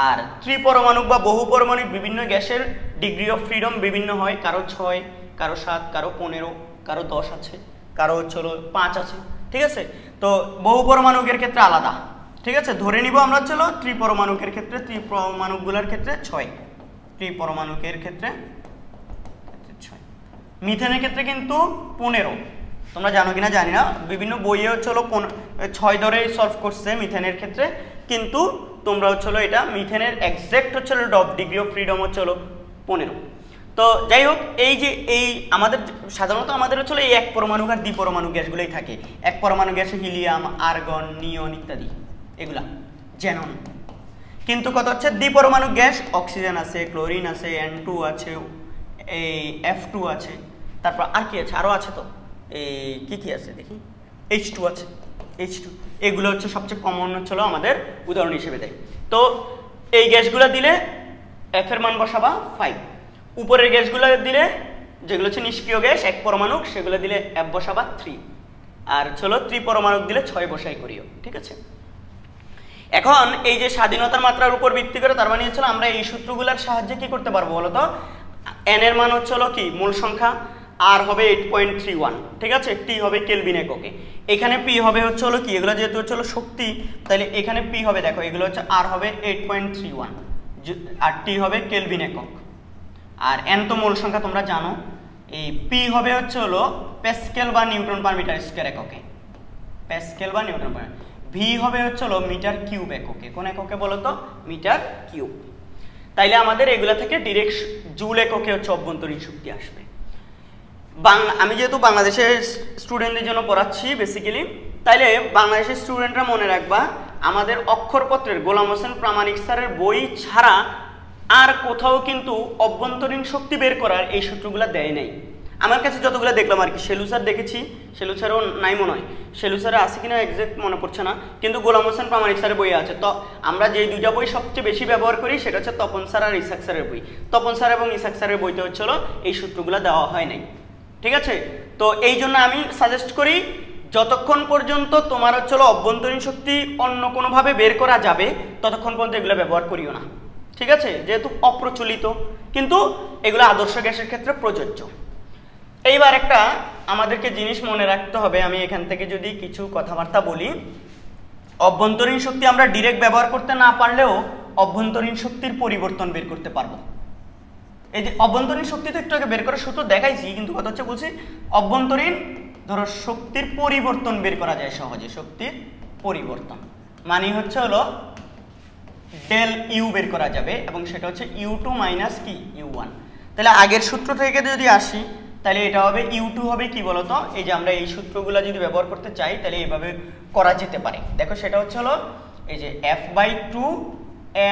আর ত্রিপরমাণু বা বহু পরমাণু বিভিন্ন গ্যাসের ডিগ্রি অফ ফ্রিডম বিভিন্ন হয়, কারো 6, কারো 7, কারো 15, কারো 10 আছে, কারো হলো 5 আছে, ঠিক আছে। তো বহু পরমাণুকের ক্ষেত্রে আলাদা, ঠিক আছে। ধরে নিব আমরা হলো ত্রিপরমাণুকের ক্ষেত্রে, ত্রিপরমাণুগুলোর ক্ষেত্রে 6, ত্রিপরমাণুকের ক্ষেত্রে 6। মিথেনের ক্ষেত্রে কিন্তু 15, তোমরা জানো কিনা জানি না, বিভিন্ন বইয়ে হলো 6 ধরে সলভ করছে মিথেনের ক্ষেত্রে, কিন্তু তোমরা হলো এটা মিথেনের এক্সাক্ট হলো ডপ ডিগ্রি অফ ফ্রিডম হলো 15। তো যাই হোক, এই যে এই আমাদের সাধারণত আমাদের হলো এই এক পরমাণু আর দ্বিপরমাণু গ্যাসগুলোই থাকে। এক পরমাণু গ্যাসে হিলিয়াম, আর্গন, নিয়ন ইত্যাদি, এগুলা জ্যানন। কিন্তু কত হচ্ছে দ্বিপরমাণু গ্যাস অক্সিজেন আছে, ক্লোরিন আছে, N2 আছে, এই F2 আছে, তারপর আর কি আছে, আরও আছে তো এই কি আছে দেখি, H2 আছে, H2, এগুলো হচ্ছে সবচেয়ে কমন হচ্ছিল আমাদের উদাহরণ হিসেবে দেয়। তো এই গ্যাসগুলো দিলে F এর মান বসাবা 5, উপরের গ্যাসগুলো দিলে যেগুলো হচ্ছে নিষ্ক্রিয় গ্যাস এক পরমাণু সেগুলো দিলে F বসাবা 3, আর হলো ত্রিপরমাণু দিলে 6 বসাই করিও, ঠিক আছে। এখন এই যে স্বাধীনতার মাত্রার উপর ভিত্তি করে, তার মানে হচ্ছে আমরা এই সূত্রগুলোর সাহায্যে কি করতে পারবো বলতো, n এর মান হলো কি মূল সংখ্যা, আর হবে 8.31, ঠিক আছে, টি হবে কেলভিন এককে, এখানে পি হবে হলো কি, এগুলো যেহেতু হলো শক্তি, তাহলে এখানে পি হবে, দেখো এগুলো হচ্ছে আর হবে 8.31, আর টি হবে কেলভিন একক, আর n তো মূল সংখ্যা তোমরা জানো, এই পি হবে হলো প্যাসকেল বা নিউটন পার মিটার স্কয়ার এককে, প্যাসকেল বা নিউটন পার, ভি হবে হলো মিটার কিউব এককে, কোন এককে বলো তো, মিটার কিউব। তাইলে আমাদের এগুলা থেকে ডিরেক্ট জুল এককে হচ্ছে অভ্যন্তরীণ শক্তি আসবে। আমি যেহেতু বাংলাদেশের স্টুডেন্টদের জন্য পড়াচ্ছি বেসিক্যালি, তাইলে বাংলাদেশের স্টুডেন্টরা মনে রাখবা, আমাদের অক্ষরপত্রের গোলাম হোসেন প্রামাণিক স্যারের বই ছাড়া আর কোথাও কিন্তু অভ্যন্তরীণ শক্তি বের করার এই সূত্রগুলো দেয় নাই। আমার কাছে যতগুলো দেখলাম আর কি, শেলু স্যার দেখেছি, শেলু স্যারও নাই মনে হয়, শেলু স্যারে আছে কিনা এক্সাক্ট মনে পড়ছে না, কিন্তু গোলাম হোসেন প্রামাণিক স্যারের বই আছে। তো আমরা যে দুইটা বই সবচেয়ে বেশি ব্যবহার করি সেটা হচ্ছে তপন স্যার আর ইসাক স্যারের বই। তপন স্যার এবং ইসাক স্যারের বইতে হচ্ছিল এই সূত্রগুলো দেওয়া হয় নাই, ঠিক আছে। তো এই জন্য আমি সাজেস্ট করি, যতক্ষণ পর্যন্ত তোমার হচ্ছিল অভ্যন্তরীণ শক্তি অন্য কোনোভাবে বের করা যাবে ততক্ষণ পর্যন্ত এগুলো ব্যবহার করিও না, ঠিক আছে, যেহেতু অপ্রচলিত, কিন্তু এগুলো আদর্শ গ্যাসের ক্ষেত্রে প্রযোজ্য। এইবার একটা আমাদেরকে জিনিস মনে রাখতে হবে, আমি এখান থেকে যদি কিছু কথাবার্তা বলি, অভ্যন্তরীণ শক্তি আমরা ডিরেক্ট ব্যবহার করতে না পারলেও অভ্যন্তরীণ শক্তির পরিবর্তন বের করতে পারবো। এই যে অভ্যন্তরীণ শক্তি তো একটু আগে বের করার সূত্র দেখাইছি, কিন্তু কথা হচ্ছে বলছি অভ্যন্তরীণ ধরো শক্তির পরিবর্তন বের করা যায় সহজে, শক্তির পরিবর্তন মানে হলো ডেল ইউ বের করা যাবে, এবং সেটা হচ্ছে U2 মাইনাস কি U1। তাহলে আগের সূত্র থেকে যদি আসি, তাহলে এটা হবে U2 হবে কি বলতো, এই যে আমরা এই সূত্রগুলো যদি ব্যবহার করতে চাই তাহলে এইভাবে করা যেতে পারে। দেখো সেটা হলো এই যে F/2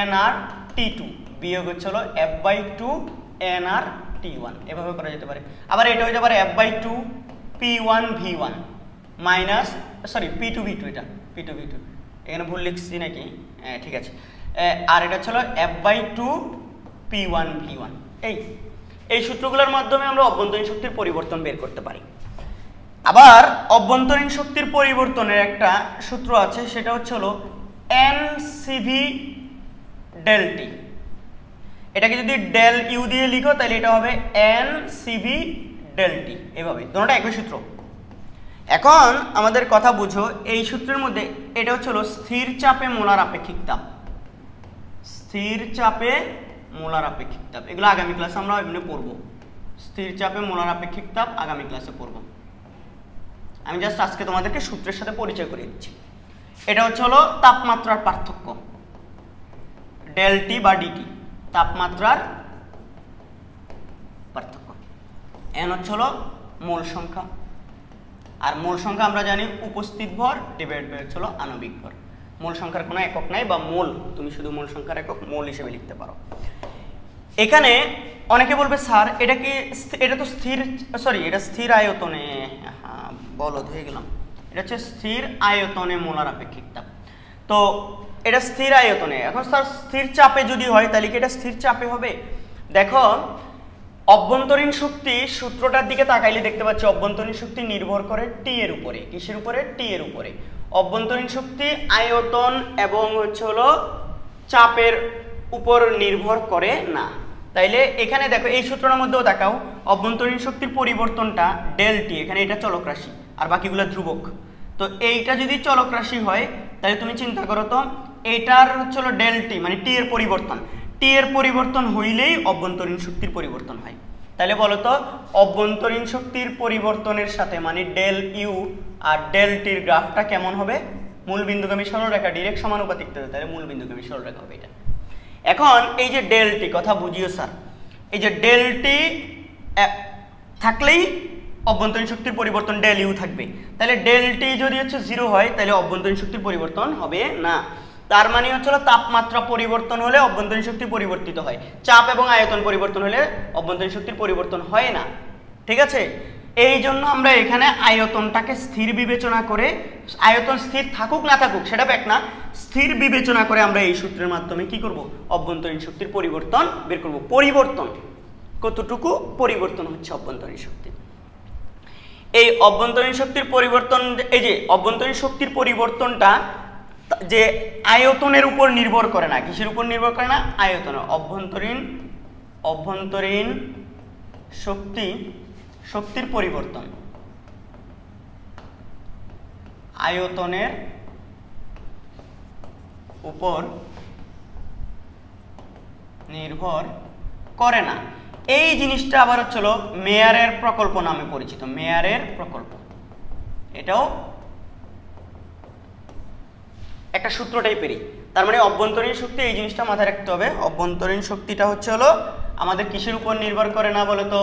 nRT2 বিয়োগ হলো F/2 nRT1, এভাবে করা যেতে পারে। আবার এটা হতে পারে F/2 P1V1 মাইনাস P2V2, এটা P2V2, এখানে ভুল লিখছি নাকি, হ্যাঁ ঠিক আছে। আর এটা হলো F/2 P1V1। এই সূত্রগুলোর মাধ্যমে আমরা অভ্যন্তরীণ শক্তির পরিবর্তন বের করতে পারি। আবার অভ্যন্তরীণ শক্তির পরিবর্তনের একটা সূত্র আছে, সেটা হলো NCV del T। এটাকে যদি ডেল ইউ দিয়ে লিখো তাহলে এটা হবে NCV del T, এভাবে দুটোটা একই সূত্র। এখন আমাদের কথা বুঝো, এই সূত্রের মধ্যে এটা হলো স্থির চাপে মোলার আপেক্ষিক তাপ, স্থির চাপে মোলার আপেক্ষিক তাপ, এগুলো আগামী ক্লাসে আমরা এমনি পড়বো। স্থির চাপে মোলার আপেক্ষিক তাপ আগামী ক্লাসে পড়বো, আমি জাস্ট আজকে তোমাদেরকে সূত্রের সাথে পরিচয় করে দিচ্ছি। এটা হলো তাপমাত্রার পার্থক্য, ডেল টি বা ডিটি, তাপমাত্রার পার্থক্য। এন হলো মোল সংখ্যা, আর মোল সংখ্যা আমরা জানি উপস্থিত ভর ডিভাইড বাই হলো আণবিক ভর। মোল সংখ্যার কোনো একক নাই, বা মোল তুমি শুধু মোল সংখ্যার একক মোল হিসেবে লিখতে পারো। এখানে অনেকে বলবে স্যার এটা কি, এটা তো স্থির, এটা স্থির আয়তনে, হ্যাঁ বলদ হয়ে গেলাম, এটা হচ্ছে স্থির আয়তনে মোলার আপেক্ষিক তাপ। তো এটা স্থির আয়তনে, এখন স্যার স্থির চাপে যদি হয় তাহলে কি এটা স্থির চাপে হবে? দেখো অভ্যন্তরীণ শক্তি সূত্রটার দিকে তাকাইলে দেখতে পাচ্ছি অভ্যন্তরীণ শক্তি নির্ভর করে টি এর উপরে। কিসের উপরে? টি এর উপরে। অভ্যন্তরীণ শক্তি আয়তন এবং হলো চাপের উপর নির্ভর করে না। তাইলে এখানে দেখো এই সূত্রটার মধ্যেও দেখাও অভ্যন্তরীণ শক্তির পরিবর্তনটা ডেল টি, এখানে এটা চলক রাশি আর বাকিগুলো ধ্রুবক। তো এইটা যদি চলক রাশি হয় তাহলে তুমি চিন্তা করো তো এইটার হলো ডেল টি মানে টি এর পরিবর্তন, টি এর পরিবর্তন হইলেই অভ্যন্তরীণ শক্তির পরিবর্তন হয়। তাহলে বলো তো অভ্যন্তরীণ শক্তির পরিবর্তনের সাথে মানে ডেল ইউ আর ডেল টির গ্রাফটা কেমন হবে? মূল বিন্দুগামী সরলরেখা ডিরেক্ট সমানুপাতিক, তাহলে মূল বিন্দুগামী সরলরেখা হবে এটা। এখন এই যে ডেল টি কথা বুঝিও স্যার, এই যে ডেল টি থাকলেই অভ্যন্তরীণ শক্তির পরিবর্তন ডেল ইউ থাকবে। তাহলে ডেল টি যদি হচ্ছে 0 হয় তাহলে অভ্যন্তরীণ শক্তির পরিবর্তন হবে না। তার মানে হচ্ছে তাপমাত্রা পরিবর্তন হলে অভ্যন্তরীণ শক্তি পরিবর্তিত হয়, চাপ এবং আয়তন পরিবর্তন হলে অভ্যন্তরীণ শক্তির পরিবর্তন হয় না। ঠিক আছে, এই জন্য আমরা এখানে আয়তনটাকে স্থির বিবেচনা করে, আয়তন স্থির থাকুক না থাকুক সেটা ব্যাক না, স্থির বিবেচনা করে আমরা এই সূত্রের মাধ্যমে কি করব? অভ্যন্তরীণ শক্তির পরিবর্তন বের করব। পরিবর্তন কতটুকু পরিবর্তন হচ্ছে অভ্যন্তরীণ শক্তি। এই অভ্যন্তরীণ শক্তির পরিবর্তন, এই যে অভ্যন্তরীণ শক্তির পরিবর্তনটা যে আয়তনের উপর নির্ভর করে না, কিসের উপর নির্ভর করে না? আয়তন। অভ্যন্তরীণ শক্তির পরিবর্তন আয়তনের উপর নির্ভর করে না। এই জিনিসটা আবার হচ্ছিল মেয়ারের প্রকল্প নামে পরিচিত, মেয়ারের প্রকল্প। এটাও একটা সূত্র টাইপেরই। তার মানে অভ্যন্তরীণ শক্তি, এই জিনিসটা মাথায় রাখতে হবে, অভ্যন্তরীণ শক্তিটা হচ্ছে আমাদের কিসের উপর নির্ভর করে না বলে তো?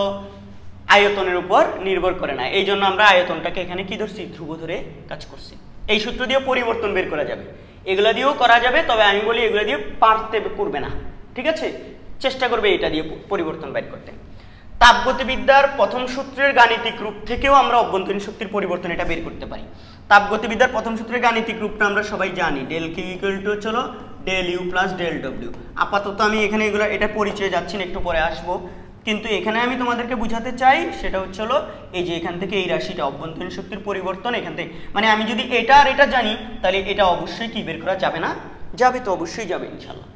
আয়তনের উপর নির্ভর করে না। এই জন্য আমরা আয়তনটাকে এখানে কি ধরছি? ধ্রুব ধরে কাজ করছি। এই সূত্র দিয়ে পরিবর্তন বের করা যাবে, এগুলা দিয়েও করা যাবে, তবে আমি বলি এগুলা দিয়ে পারতে করবে না। ঠিক আছে, চেষ্টা করবে এটা দিয়ে পরিবর্তন বের করতে। তাপগতিবিদ্যার প্রথম সূত্রের গাণিতিক রূপ থেকেও আমরা অভ্যন্তরীণ শক্তির পরিবর্তন এটা বের করতে পারি। তাপগতিবিদ্যার প্রথম সূত্রের গাণিতিক রূপটা আমরা সবাই জানি, ডেল কিউ ইকুয়াল টু হলো del U plus del W. আপাতত আমি এখানে এগুলো এটা পরিচয়ে যাচ্ছি না, একটু পরে আসবো। কিন্তু এখানে আমি তোমাদেরকে বুঝাতে চাই সেটা হলো এই যে এখান থেকে এই রাশিটা অভ্যন্তরীণ শক্তির পরিবর্তন, এখান থেকে মানে আমি যদি এটা আর এটা জানি তাহলে এটা অবশ্যই কি বের করা যাবে না? যাবে তো, অবশ্যই যাবে ইনশাল্লাহ।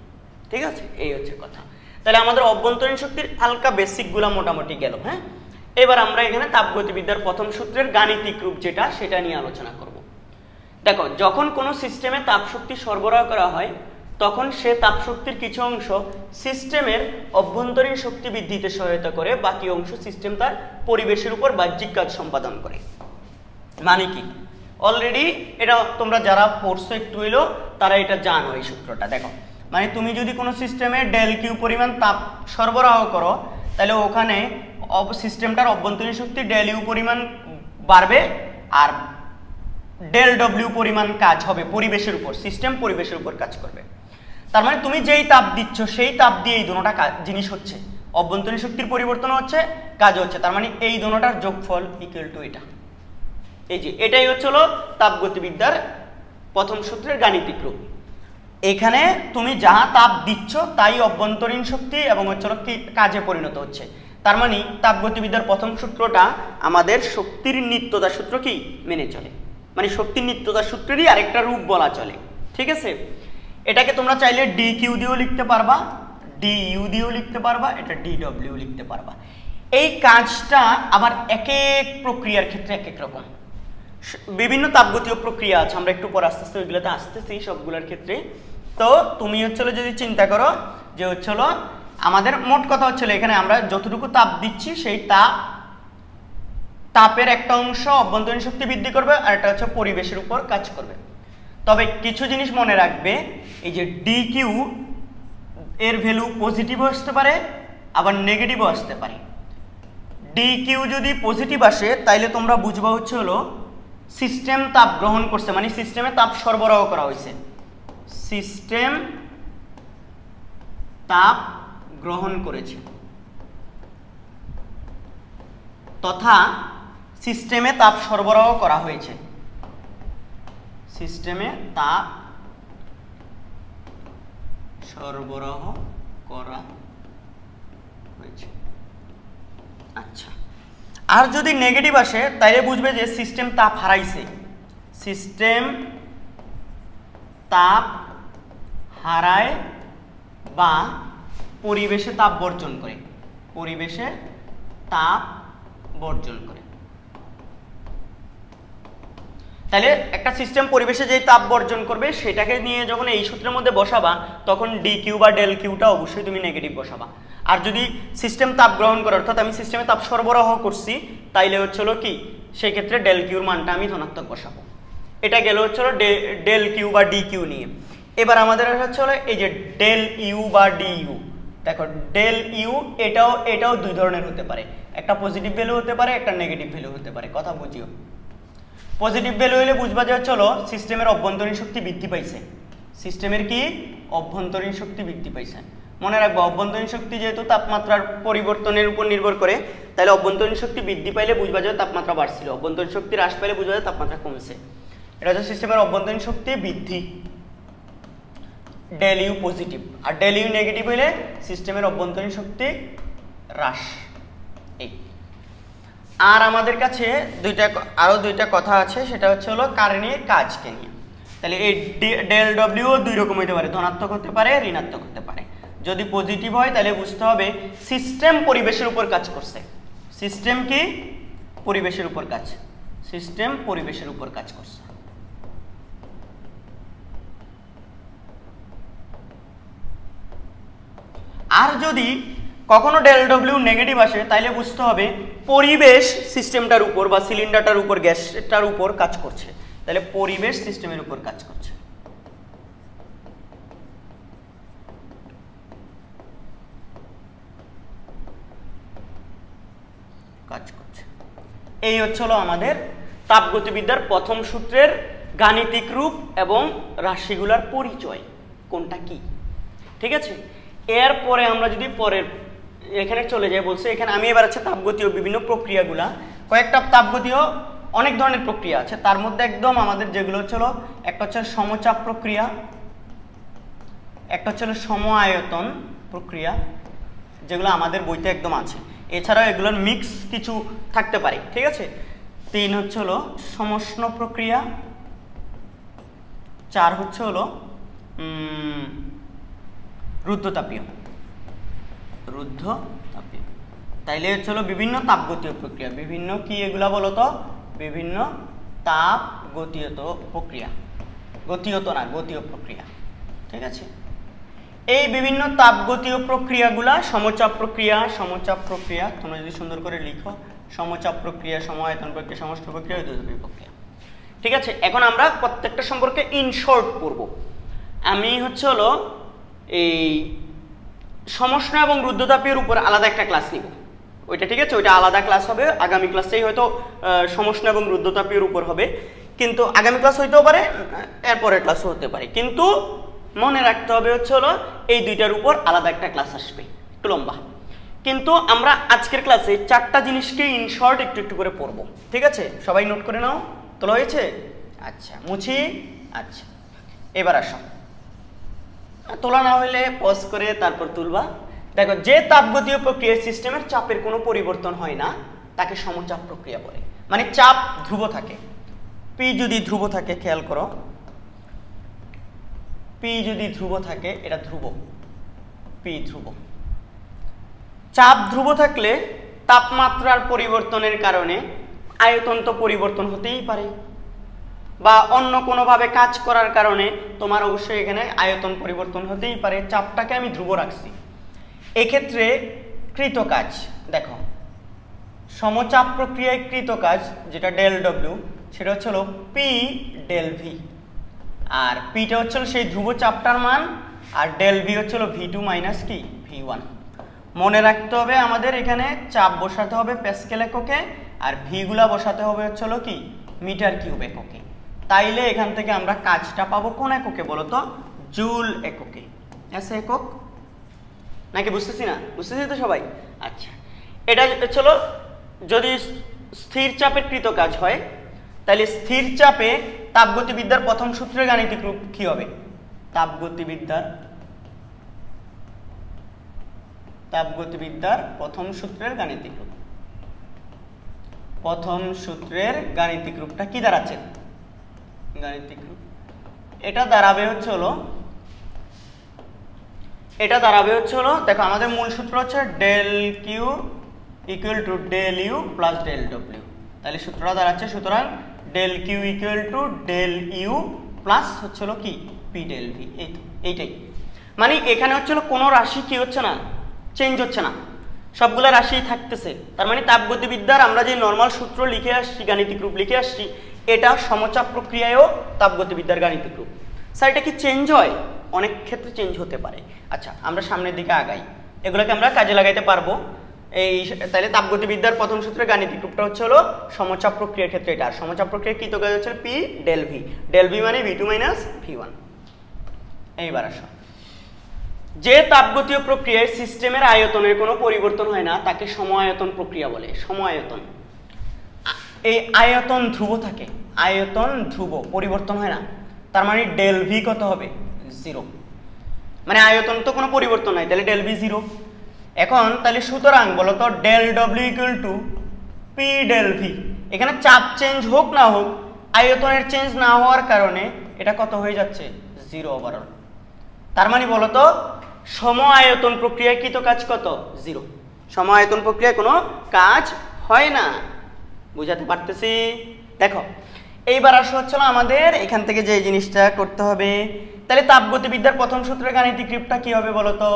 ঠিক আছে, এই হচ্ছে কথা। তাহলে আমাদের অভ্যন্তরীণ শক্তির হালকা বেসিকগুলো মোটামুটি গেল। হ্যাঁ, এবার আমরা এখানে তাপগতিবিদ্যার প্রথম সূত্রের গাণিতিক রূপ যেটা, সেটা নিয়ে আলোচনা করব। দেখো, যখন কোনো সিস্টেমে তাপশক্তি সরবরাহ করা হয় তখন সে তাপশক্তির কিছু অংশ সিস্টেমের অভ্যন্তরীণ শক্তি বৃদ্ধিতে সহায়তা করে, বাকি অংশ সিস্টেম তার পরিবেশের উপর বাহ্যিক কাজ সম্পাদন করে। মানে কি? অলরেডি এটা তোমরা যারা পড়ছো একটু হইলো তারা এটা জানো এই সূত্রটা। দেখো, মানে তুমি যদি কোনো সিস্টেমে ডেল কিউ পরিমাণ তাপ সরবরাহ করো তাহলে ওখানে সিস্টেমটার অভ্যন্তরীণ শক্তি ডেল ইউ পরিমাণ বাড়বে আর ডেল ডব্লিউ পরিমাণ কাজ হবে পরিবেশের উপর, সিস্টেম পরিবেশের উপর কাজ করবে। তার মানে তুমি যেই তাপ দিচ্ছ সেই তাপ দিয়ে এই দুটোটা জিনিস হচ্ছে, অভ্যন্তরীণ শক্তির পরিবর্তন হচ্ছে, কাজ হচ্ছে। তার মানে এই দুটোটার যোগফল ইকুয়াল টু এটা। এই যে এটাই হলো তাপগতিবিদ্যার প্রথম সূত্রের গাণিতিক রূপ। এখানে তুমি যাহা তাপ দিচ্ছ তাই অভ্যন্তরীণ শক্তি এবং কি কাজে পরিণত হচ্ছে। তার মানে তাপগতিবিদ্যার প্রথম সূত্রটা আমাদের শক্তির নিত্যতা সূত্র কি মেনে চলে, মানে শক্তির নিত্যতা সূত্রেরই আরেকটা রূপ বলা চলে। ঠিক আছে, এটাকে তোমরা চাইলে ডি কিউ দিয়েও লিখতে পারবা, ডি ইউ দিয়েও লিখতে পারবা, এটা ডি ডব্লিউ লিখতে পারবা। এই কাজটা আবার এক এক প্রক্রিয়ার ক্ষেত্রে এক এক রকম, বিভিন্ন তাপগতীয় প্রক্রিয়া আছে, আমরা একটু পর আস্তে আস্তে ওইগুলোতে আসতেছি সবগুলোর ক্ষেত্রে। তো তুমি যদি চিন্তা করো যে আমাদের মোট কথা এখানে আমরা যতটুকু তাপ দিচ্ছি সেই তাপের একটা অংশ অভ্যন্তরীণ শক্তি বৃদ্ধি করবে আর এটা হচ্ছে পরিবেশের উপর কাজ করবে। তবে কিছু জিনিস মনে রাখবে, এই যে ডি কিউ এর ভ্যালু পজিটিভও আসতে পারে আবার নেগেটিভও আসতে পারে। ডি কিউ যদি পজিটিভ আসে তাইলে তোমরা বুঝবা সিস্টেম তাপ গ্রহণ করছে, মানে সিস্টেমে তাপ সরবরাহ করা হয়েছে, সিস্টেম তাপ গ্রহণ করেছে তথা সিস্টেমে তাপ সরবরাহ করা হয়েছে, সিস্টেমে তাপ সরবরাহ করা হয়েছে। আচ্ছা, আর যদি নেগেটিভ আসে তাইলে বুঝবে যে সিস্টেম তাপ হারাইছে, সিস্টেম তাপ হারায় বা পরিবেশে তাপ বর্জন করে, পরিবেশে তাপ বর্জন করে। তাহলে একটা সিস্টেম পরিবেশে যে তাপ বর্জন করবে সেটাকে নিয়ে যখন এই সূত্রের মধ্যে বসাবা তখন ডি কিউ বা ডেল কিউটা অবশ্যই তুমি নেগেটিভ বসাবা। আর যদি সিস্টেম তাপ গ্রহণ করে অর্থাৎ আমি সিস্টেমে তাপ সরবরাহ করছি তাইলে হচ্ছিল কি সেই ক্ষেত্রে ডেল কিউর মানটা আমি ধনাত্মক বসাবো। এটা গেল হচ্ছিল ডেল কিউ বা ডি কিউ নিয়ে। এবার আমাদের হচ্ছিল এই যে ডেল ইউ বা ডি ইউ। দেখো ডেল ইউ এটাও দুই ধরনের হতে পারে, একটা পজিটিভ ভ্যালু হতে পারে, একটা নেগেটিভ ভ্যালু হতে পারে। কথা বুঝিও, পজিটিভ ভ্যালু হলে বুঝবা যে চলো সিস্টেমের অভ্যন্তরীণ শক্তি বৃদ্ধি পাইছে, সিস্টেমের কি অভ্যন্তরীণ শক্তি বৃদ্ধি পাইছে। মনে রাখবো অভ্যন্তরীণ শক্তি যেহেতু তাপমাত্রার পরিবর্তনের উপর নির্ভর করে, তাহলে অভ্যন্তরীণ শক্তি বৃদ্ধি পাইলে বুঝবা যে তাপমাত্রা বাড়ছিল, অভ্যন্তরীণ শক্তি হ্রাস পাইলে বুঝবা যে তাপমাত্রা কমছে। এটা হচ্ছে সিস্টেমের অভ্যন্তরীণ শক্তি বৃদ্ধি, ডেল ইউ পজিটিভ। আর ডেল ইউ নেগেটিভ হলে সিস্টেমের অভ্যন্তরীণ শক্তি হ্রাস। এই আর আমাদের কাছে আরো দুইটা কথা আছে, সেটা হচ্ছে হলো কারণের কাজকে নিয়ে। তাহলে এই ডেল ডব্লিউ দুই রকম হতে পারে, ধনাত্মক হতে পারে, ঋণাত্মক হতে পারে। যদি পজিটিভ হয় তাহলে বুঝতে হবে সিস্টেম পরিবেশের উপর কাজ করছে। সিস্টেম কি পরিবেশের উপর কাজ, সিস্টেম পরিবেশের উপর কাজ করছে। আর যদি কখনো ডেল ডব্লিউ নেগেটিভ আসে তাইলে বুঝতে হবে পরিবেশ সিস্টেমটার উপর বা সিলিন্ডারটার উপর গ্যাসটার উপর কাজ করছে। তাহলে পরিবেশ সিস্টেমের উপর কাজ করছে। এই হচ্ছিল আমাদের তাপগতিবিদ্যার প্রথম সূত্রের গাণিতিক রূপ এবং রাশিগুলার পরিচয় কোনটা কি। ঠিক আছে, এরপরে আমরা যদি পরের এখানে চলে যাই, বলছে এখানে আমি এবার আছে তাপগতীয় বিভিন্ন প্রক্রিয়াগুলা, কয়েকটা তাপগতীয় অনেক ধরনের প্রক্রিয়া আছে, তার মধ্যে একদম আমাদের যেগুলো হচ্ছিল একটা হচ্ছে সমচাপ প্রক্রিয়া, একটা হচ্ছে সম আয়তন প্রক্রিয়া, যেগুলো আমাদের বইতে একদম আছে। এছাড়াও এগুলোর মিক্স কিছু থাকতে পারে। ঠিক আছে, 3 হচ্ছে হলো সমষ্ণ প্রক্রিয়া, 4 হচ্ছে হলো রুদ্ধতাপীয়। তাইলে হচ্ছে হলো বিভিন্ন তাপগতীয় প্রক্রিয়া, বিভিন্ন কি এগুলা বলতো, বিভিন্ন তাপগতীয় প্রক্রিয়া, গতীয়ত না গতীয় প্রক্রিয়া। ঠিক আছে, এই বিভিন্ন তাপগতীয় প্রক্রিয়াগুলা সমচাপ প্রক্রিয়া, তোমরা যদি সুন্দর করে লিখো সমচাপ প্রক্রিয়া, সম আয়তন প্রক্রিয়া, সমষ্ণ প্রক্রিয়া, রুদ্ধতাপীয় প্রক্রিয়া। ঠিক আছে, এখন আমরা প্রত্যেকটা সম্পর্কে ইন শর্ট করব। আমি হচ্ছে হলো এই সমষ্ণ এবং রুদ্ধতাপীয়র উপর আলাদা একটা ক্লাস নিব, ওইটা ঠিক আছে, ওইটা আলাদা ক্লাস হবে। আগামী ক্লাসেই হয়তো সমষ্ণ এবং রুদ্ধতাপীয়র উপর হবে, কিন্তু আগামী ক্লাস হইতেও পারে, এরপরের ক্লাসও হতে পারে। কিন্তু মনে রাখতে হবে হচ্ছে হলো এই দুইটার উপর আলাদা একটা ক্লাস আসবে, একটু লম্বা। কিন্তু আমরা আজকের ক্লাসে 4টা জিনিসকে ইন শর্ট একটু একটু করে পড়বো। ঠিক আছে, সবাই নোট করে নাও, তোলা হয়েছে? আচ্ছা মুছি। আচ্ছা এবার আসো, তোলা না হলে পজ করে তারপর তুলবা। দেখো, যে তাপগতীয় প্রক্রিয়া সিস্টেমের চাপের কোনো পরিবর্তন হয় না তাকে সমচাপ প্রক্রিয়া বলে। মানে চাপ ধ্রুব থাকে, পি যদি ধ্রুব থাকে, খেয়াল করো, পি যদি ধ্রুব থাকে, এটা ধ্রুব, পি ধ্রুব। চাপ ধ্রুব থাকলে তাপমাত্রার পরিবর্তনের কারণে আয়তন তো পরিবর্তন হতেই পারে, বা অন্য কোনোভাবে কাজ করার কারণে তোমার অবশ্যই এখানে আয়তন পরিবর্তন হতেই পারে। চাপটাকে আমি ধ্রুব রাখছি। এক্ষেত্রে কৃত কাজ, দেখো সমচাপ প্রক্রিয়ায় কৃত কাজ যেটা ডেল ডব্লিউ, সেটা হচ্ছে হলো পি ডেল ভি। আর পিটা হচ্ছে সেই ধ্রুব চাপটার মান, আর ডেল ভি হচ্ছে V2 মাইনাস কি V1। মনে রাখতে হবে আমাদের এখানে চাপ বসাতে হবে প্যাসকেল এককে, আর ভিগুলা বসাতে হবে হচ্ছে কি মিটার কিউব এককে। তাইলে এখান থেকে আমরা কাজটা পাবো কোন এককে বলতো, জুল এককে। এস একক নাকি বুঝতেছি না? বুঝতেছি তো সবাই? আচ্ছা, এটা হচ্ছিল যদি স্থির চাপের কৃত কাজ হয়, তাহলে স্থির চাপে তাপগতিবিদ্যার প্রথম সূত্রের গাণিতিক রূপ কি হবে? তাপগতিবিদ্যার প্রথম সূত্রের গাণিতিক রূপ প্রথম সূত্রের গাণিতিক রূপটা কি দাঁড়াচ্ছে? গাণিতিক রূপ এটা দাঁড়াবে হচ্ছে হলো দেখো আমাদের মূল সূত্র হচ্ছে del Q equal to del U plus del W. তাহলে সূত্রটা দাঁড়াচ্ছে, সুতরাং del Q equal to del U plus হচ্ছে হলো কি পি ডেল ভি। এইটাই মানে এখানে হচ্ছে হলো কোনো রাশি কি হচ্ছে না, চেঞ্জ হচ্ছে না, সবগুলা রাশি থাকতেছে। তার মানে তাপগতিবিদ্যার আমরা যে নর্মাল সূত্র লিখে আসছি, গাণিতিক রূপ লিখে আসছি, এটা সমচাপ প্রক্রিয়ায়ও তাপগতিবিদ্যার গাণিতিক রূপ। স্যার এটা কি চেঞ্জ হয়? অনেক ক্ষেত্রে চেঞ্জ হতে পারে। আচ্ছা আমরা সামনের দিকে আগাই, এগুলোকে আমরা কাজে লাগাইতে পারবো। তাহলে তাপগতিবিদ্যার প্রথম সূত্রের গাণিতিক রূপটা হচ্ছে হলো সমচাপ প্রক্রিয়ার ক্ষেত্রে এটা, আর সমচাপ প্রক্রিয়ার কৃত কাজ হচ্ছে P del V. Del V মানে ভি2 মাইনাস ভি1। এইবার আসো, যে তাপগতীয় প্রক্রিয়ায় সিস্টেমের আয়তনের কোনো পরিবর্তন হয় না তাকে সম-আয়তন প্রক্রিয়া বলে। সম-আয়তন, এই আয়তন ধ্রুব থাকে, আয়তন ধ্রুব, পরিবর্তন হয় না। তার মানে ডেল ভি কত হবে? 0। মানে আয়তন তো কোনো পরিবর্তন নাই, তাহলে ডেল ভি 0। এখন তাহলে সুতরাং বলতো del W equal to P del V. এখানে চাপ চেঞ্জ হোক না হোক, আয়তনের চেঞ্জ না হওয়ার কারণে এটা কত হয়ে যাচ্ছে? 0 ওভারঅল। তার মানে বলতো সম আয়তন প্রক্রিয়ায় কৃত কাজ কত? 0। সম আয়তন প্রক্রিয়ায় কোনো কাজ হয় না। বুঝাতে পারতেছি? দেখো এইবার আসো হচ্ছিল আমাদের এখান থেকে যে জিনিসটা করতে হবে। তাহলে তাপগতিবিদ্যার প্রথম সূত্রের গাণিতিক রূপটা কি হবে বলতো?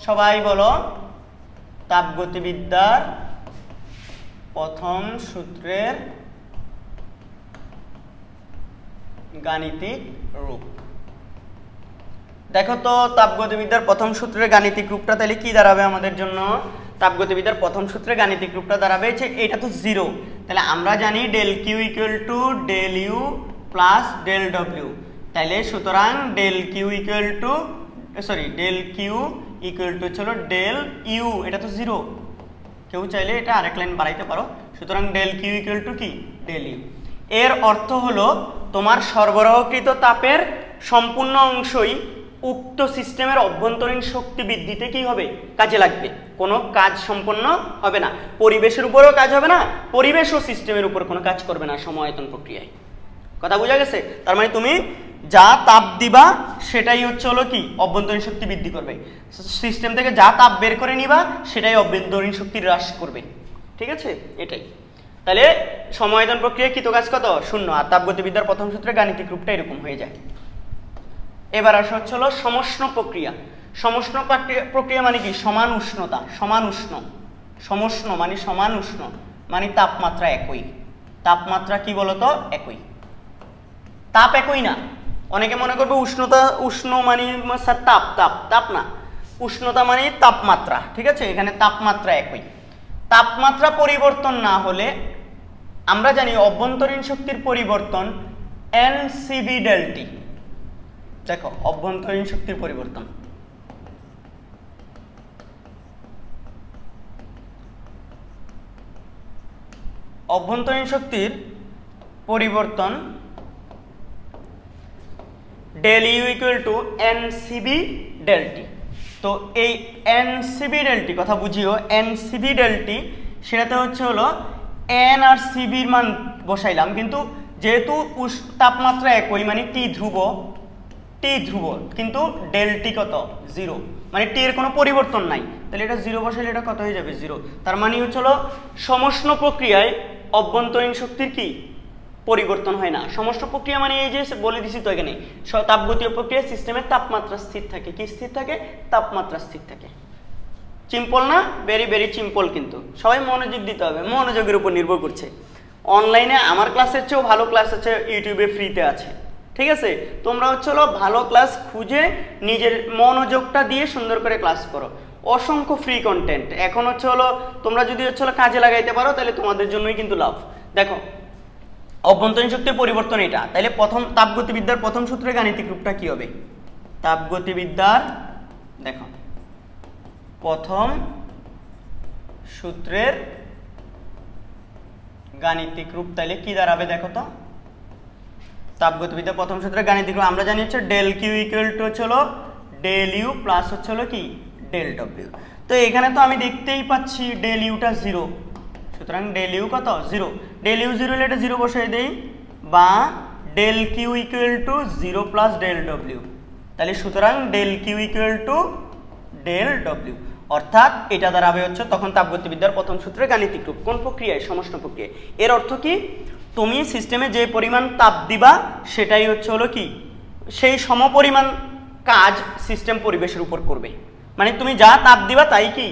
সবাই বলো, তাপগতিবিদ্যার প্রথম সূত্রের গাণিতিক রূপ। দেখো তো তাপগতিবিদ্যার প্রথম সূত্রের গাণিতিক রূপটা তাহলে কি দাঁড়াবে আমাদের জন্য? তাপগতিবিদ্যার প্রথম সূত্রের গাণিতিক রূপটা দাঁড়াবে যে এটা তো 0, তাহলে আমরা জানি del Q equal to del U plus del W. তাহলে সুতরাং del Q equal to del Q equal to হলো ডেল ইউ, এটা তো 0। কেউ চাইলে এটা আরেক লাইন বাড়াইতে পারো। সুতরাং ডেল কিউ ইকুয়াল টু কি? Del U. এর অর্থ হলো তোমার সরবরাহকৃত তাপের সম্পূর্ণ অংশই উক্ত সিস্টেমের অভ্যন্তরীণ শক্তি বৃদ্ধিতে কি হবে? কাজে লাগবে। কোনো কাজ সম্পন্ন হবে না, পরিবেশের উপরেও কাজ হবে না, পরিবেশ ও সিস্টেমের উপর কোনো কাজ করবে না সম-আয়তন প্রক্রিয়ায়। কথা বোঝা গেছে? তার মানে তুমি যা তাপ দিবা সেটাই হচ্ছে হলো কি অভ্যন্তরীণ শক্তি বৃদ্ধি করবে, সিস্টেম থেকে যা তাপ বের করে নিবা সেটাই অভ্যন্তরীণ শক্তি হ্রাস করবে। ঠিক আছে, এটাই। তাহলে সম-আয়তন প্রক্রিয়ায় কৃত কাজ কত? 0। আর তাপগতিবিদ্যার প্রথম সূত্রে গাণিতিক রূপটা এরকম হয়ে যায়। এবার আসা হচ্ছে হলো সমষ্ণ প্রক্রিয়া। সমষ্ণ প্রক্রিয়া মানে কি? সমান উষ্ণতা, সমান উষ্ণ। সমষ্ণ মানে সমান উষ্ণ, মানে তাপমাত্রা একই। তাপমাত্রা কি বলতো? একই। তাপ একই না। অনেকে মনে করবে উষ্ণতা, উষ্ণ মানে স্যার তাপ, তাপ তাপ না, উষ্ণতা মানে তাপমাত্রা। ঠিক আছে, এখানে তাপমাত্রা একই। তাপমাত্রা পরিবর্তন না হলে আমরা জানি অভ্যন্তরীণ শক্তির পরিবর্তন এনসিভি ডেলটি। দেখো অভ্যন্তরীণ শক্তির পরিবর্তন, অভ্যন্তরীণ শক্তির পরিবর্তন ডেল ইউ ইকুয়াল টু এনসিবি ডেলটি। তো এই এনসিবি ডেলটি কথা বুঝিও, এনসিবি ডেলটি সেটাতে হচ্ছে হলো এন আর সিবির মান বসাইলাম, কিন্তু যেহেতু তাপমাত্রা একই মানে টি ধ্রুব, কিন্তু ডেলটি কত? 0, মানে টি এর কোনো পরিবর্তন নাই। তাহলে এটা 0 বসাইলে এটা কত হয়ে যাবে? 0। তার মানে হচ্ছে হলো সমষ্ণ প্রক্রিয়ায় অভ্যন্তরীণ শক্তির কি পরিবর্তন হয় না। সমষ্ণ প্রক্রিয়া মানে এই যে বলে দিছি তো এখানে তাপগতীয় প্রক্রিয়া সিস্টেমের তাপমাত্রা স্থির থাকে। কি স্থির থাকে? তাপমাত্রা স্থির থাকে। সিম্পল না? ভেরি ভেরি সিম্পল, কিন্তু সবাই মনোযোগ দিতে হবে, মনোযোগের উপর নির্ভর করছে। অনলাইনে আমার ক্লাসের চেয়েও ভালো ক্লাস আছে, ইউটিউবে ফ্রিতে আছে। ঠিক আছে, তোমরা হচ্ছে হলো ভালো ক্লাস খুঁজে নিজের মনোযোগটা দিয়ে সুন্দর করে ক্লাস করো। অসংখ্য ফ্রি কন্টেন্ট এখন হচ্ছে হলো তোমরা যদি হচ্ছে হলো কাজে লাগাইতে পারো তাহলে তোমাদের জন্যই কিন্তু লাভ। দেখো অভ্যন্তরীণ শক্তির পরিবর্তন এটা, তাহলে প্রথম তাপগতিবিদ্যার প্রথম সূত্রের গাণিতিক রূপটা কি হবে? তাপগতিবিদ্যার দেখো প্রথম সূত্রের গাণিতিক রূপ তাহলে কি দাঁড়াবে? দেখো তো তাপগতিবিদ্যার প্রথম সূত্রের গাণিতিক রূপ আমরা জানি হচ্ছে ডেল কিউ ইকুয়াল টু হচ্ছে হলো ডেল ইউ প্লাস হচ্ছে হলো কি ডেল ডব্লিউ। তো এখানে তো আমি দেখতেই পাচ্ছি ডেল ইউটা 0, সুতরাং ডেল ইউ কত 0, ডেল ইউ 0 হলে এটা 0 বসাই দেই, বা del Q equal to 0 plus del W. তাহলে সুতরাং del Q equal to del W, অর্থাৎ এটা দাঁড়াবে হচ্ছে তখন তাপগতিবিদ্যার প্রথম সূত্রের গাণিতিক রূপ। কোন প্রক্রিয়ায়? সমষ্ণ প্রক্রিয়ায়। এর অর্থ কি? তুমি সিস্টেমে যে পরিমাণ তাপ দিবা সেটাই হচ্ছে হলো কি, সেই সমপরিমাণ কাজ সিস্টেম পরিবেশের উপর করবে। মানে তুমি যা তাপ দিবা তাই কি,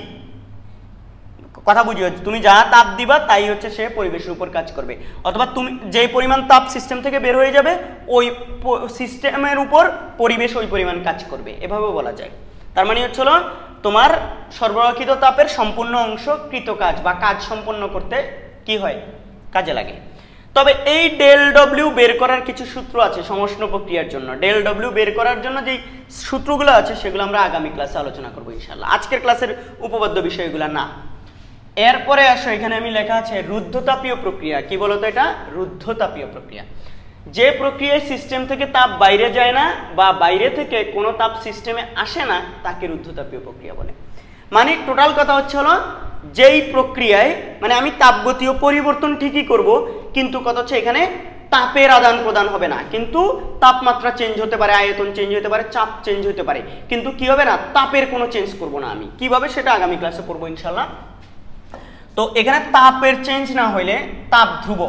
কথা বুঝি হচ্ছে, তুমি যা তাপ দিবা তাই হচ্ছে সে পরিবেশের উপর কাজ করবে, অথবা তুমি যে পরিমাণ তাপ সিস্টেম থেকে বের হয়ে যাবে ওই সিস্টেমের উপর পরিবেশ ওই পরিমাণ কাজ করবে, এভাবেও বলা যায়। তার মানে হচ্ছে হলো তোমার সরবরাহকৃত তাপের সম্পূর্ণ অংশ কৃত কাজ বা কাজ সম্পন্ন করতে কি হয়, কাজে লাগে। তবে এই ডেল ডব্লিউ বের করার কিছু সূত্র আছে সমষ্ণ প্রক্রিয়ার জন্য। ডেল ডব্লিউ বের করার জন্য যে সূত্রগুলো আছে সেগুলো আমরা আগামী ক্লাসে আলোচনা করবো ইনশাআল্লাহ, আজকের ক্লাসের উপপাদ্য বিষয়গুলো না। এরপরে আসো, এখানে আমি লেখা আছে রুদ্ধতাপীয় প্রক্রিয়া। কি বলতো এটা? রুদ্ধতাপীয় প্রক্রিয়া। যে প্রক্রিয়ায় সিস্টেম থেকে তাপ বাইরে যায় না বা বাইরে থেকে কোনো তাপ সিস্টেমে আসে না তাকে রুদ্ধতাপীয় প্রক্রিয়া বলে। মানে টোটাল কথা হচ্ছে হলো যেই প্রক্রিয়ায়, মানে আমি তাপগতীয় পরিবর্তন ঠিকই করব, কিন্তু কথা হচ্ছে এখানে তাপের আদান প্রদান হবে না, কিন্তু তাপমাত্রা চেঞ্জ হতে পারে, আয়তন চেঞ্জ হতে পারে, চাপ চেঞ্জ হতে পারে, কিন্তু কি হবে না, তাপের কোনো চেঞ্জ করব না আমি। কিভাবে সেটা আগামী ক্লাসে পড়বো ইনশাআল্লাহ। তো এখানে তাপের চেঞ্জ না হইলে তাপ ধ্রুব।